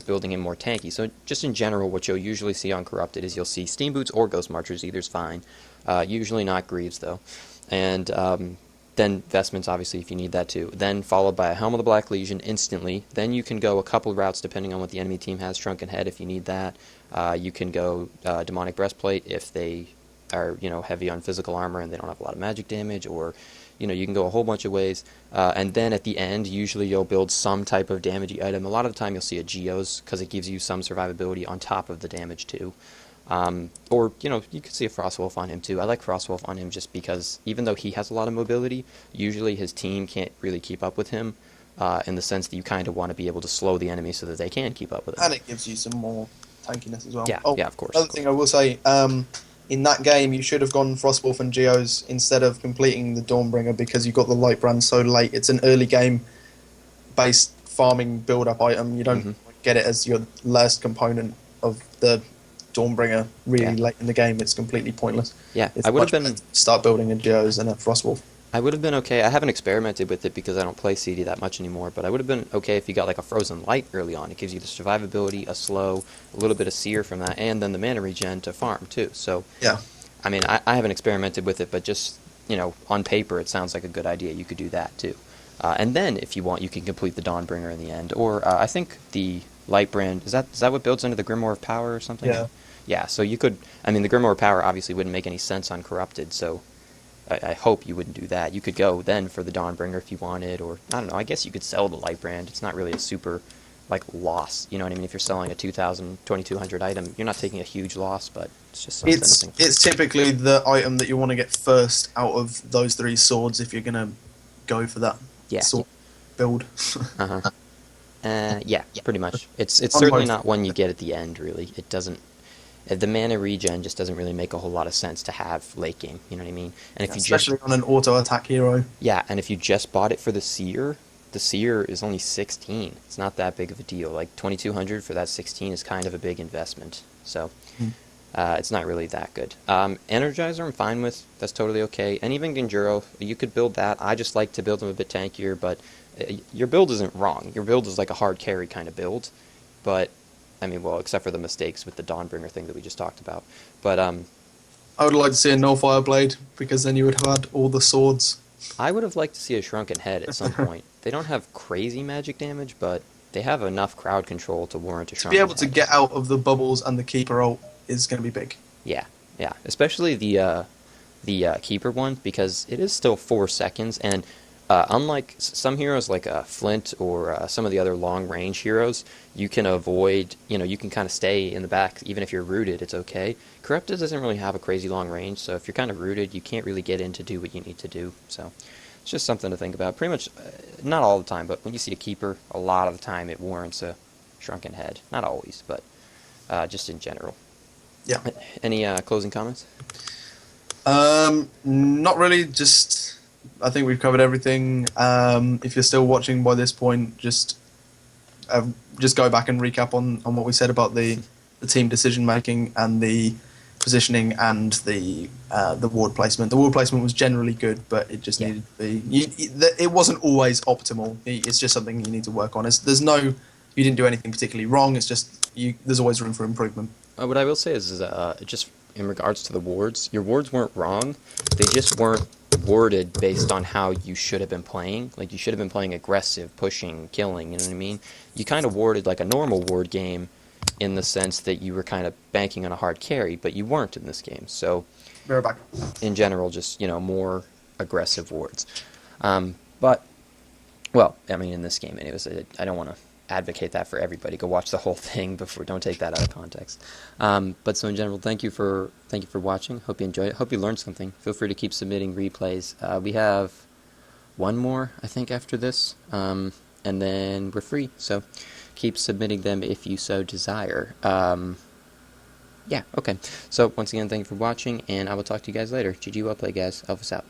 building him more tanky. So just in general, what you'll usually see on Corrupted is you'll see Steam Boots or Ghost Marchers. Either's fine. Usually not Greaves, though. And then Vestments, obviously, if you need that too. Then followed by a Helm of the Black Legion instantly. Then you can go a couple routes depending on what the enemy team has. Shrunken Head if you need that. You can go Demonic Breastplate if they are heavy on physical armor and they don't have a lot of magic damage, or you can go a whole bunch of ways. And then at the end, usually you'll build some type of damagey item. A lot of the time you'll see a Geos because it gives you some survivability on top of the damage too. Or you could see a Frostwolf on him too. I like Frostwolf on him just because even though he has a lot of mobility, usually his team can't really keep up with him, in the sense that you kind of want to be able to slow the enemy so that they can keep up with him. And it gives you some more tankiness as well. Yeah, yeah, of course. Another thing I will say, in that game you should have gone Frostwolf and Geos instead of completing the Dawnbringer, because you got the Lightbrand so late. It's an early game based farming build up item. You don't get it as your last component of the Dawnbringer really late in the game. It's completely pointless. Yeah, It's I would have much been better to start building a Geos and a Frostwolf. I would have been okay. I haven't experimented with it because I don't play CD that much anymore, but I would have been okay if you got like a Frozen Light early on. It gives you the survivability, a slow, a little bit of sear from that, and then the mana regen to farm too. So Yeah. I mean, I haven't experimented with it, but just on paper it sounds like a good idea. You could do that too. And then if you want, you can complete the Dawnbringer in the end. Or I think the Lightbrand, is that what builds into the Grimoire of Power or something? Yeah. Yeah, so you could, I mean, the Grimoire of Power obviously wouldn't make any sense on Corrupted, so I hope you wouldn't do that. You could go then for the Dawnbringer if you wanted, or, I don't know, I guess you could sell the Lightbrand. It's not really a super loss. You know what I mean? If you're selling a 2,000, 2,200 item, you're not taking a huge loss, but it's just something to think. It's typically the item that you want to get first out of those 3 swords if you're gonna go for that sword build. Yeah, pretty much. It's On certainly both. not one you get at the end. Really, it doesn't. The mana regen just doesn't really make a whole lot of sense to have late game. You know what I mean? And if you Especially on an auto attack hero. and if you just bought it for the seer is only 16. It's not that big of a deal. Like 2,200 for that 16 is kind of a big investment. So it's not really that good. Energizer I'm fine with. That's totally okay. And even Genjuro, you could build that. I just like to build them a bit tankier, but your build isn't wrong. Your build is like a hard carry kind of build. But, I mean, well, except for the mistakes with the Dawnbringer thing that we just talked about. But I would like to see a Nullfire Blade, because then you would have had all the swords. I would have liked to see a Shrunken Head at some point. They don't have crazy magic damage, but they have enough crowd control to warrant a To Shrunken be able to Head. get out of the bubbles and the Keeper ult is going to be big. Yeah, especially the Keeper one, because it is still 4 seconds, and unlike some heroes like Flint or some of the other long-range heroes, you can avoid, you can kind of stay in the back, even if you're rooted, it's okay. Corrupted doesn't really have a crazy long range, so if you're kind of rooted, you can't really get in to do what you need to do, so it's just something to think about. Pretty much, not all the time, but when you see a Keeper, a lot of the time it warrants a Shrunken Head. Not always, but just in general. Yeah. Any closing comments? Not really, just I think we've covered everything. If you're still watching by this point, just go back and recap on what we said about the team decision making and the positioning and the ward placement. The ward placement was generally good, but it just needed to be. It wasn't always optimal. It's just something you need to work on. You didn't do anything particularly wrong. It's just there's always room for improvement. What I will say is just in regards to the wards, your wards weren't wrong. They just weren't worded based on how you should have been playing. Like, you should have been playing aggressive, pushing, killing, you know what I mean? You kind of warded like a normal ward game in the sense that you were kind of banking on a hard carry, but you weren't in this game. So, We're back. in general, just, more aggressive wards. But, well, I mean, in this game anyways, I don't want to advocate that for everybody. Go watch the whole thing don't take that out of context. But so in general, thank you for watching. Hope you enjoyed it. Hope you learned something. Feel free to keep submitting replays. We have one more, I think, after this, and then we're free. So keep submitting them if you so desire. Yeah, okay. So once again, thank you for watching, and I will talk to you guys later. GG, well played, guys. Elfis out.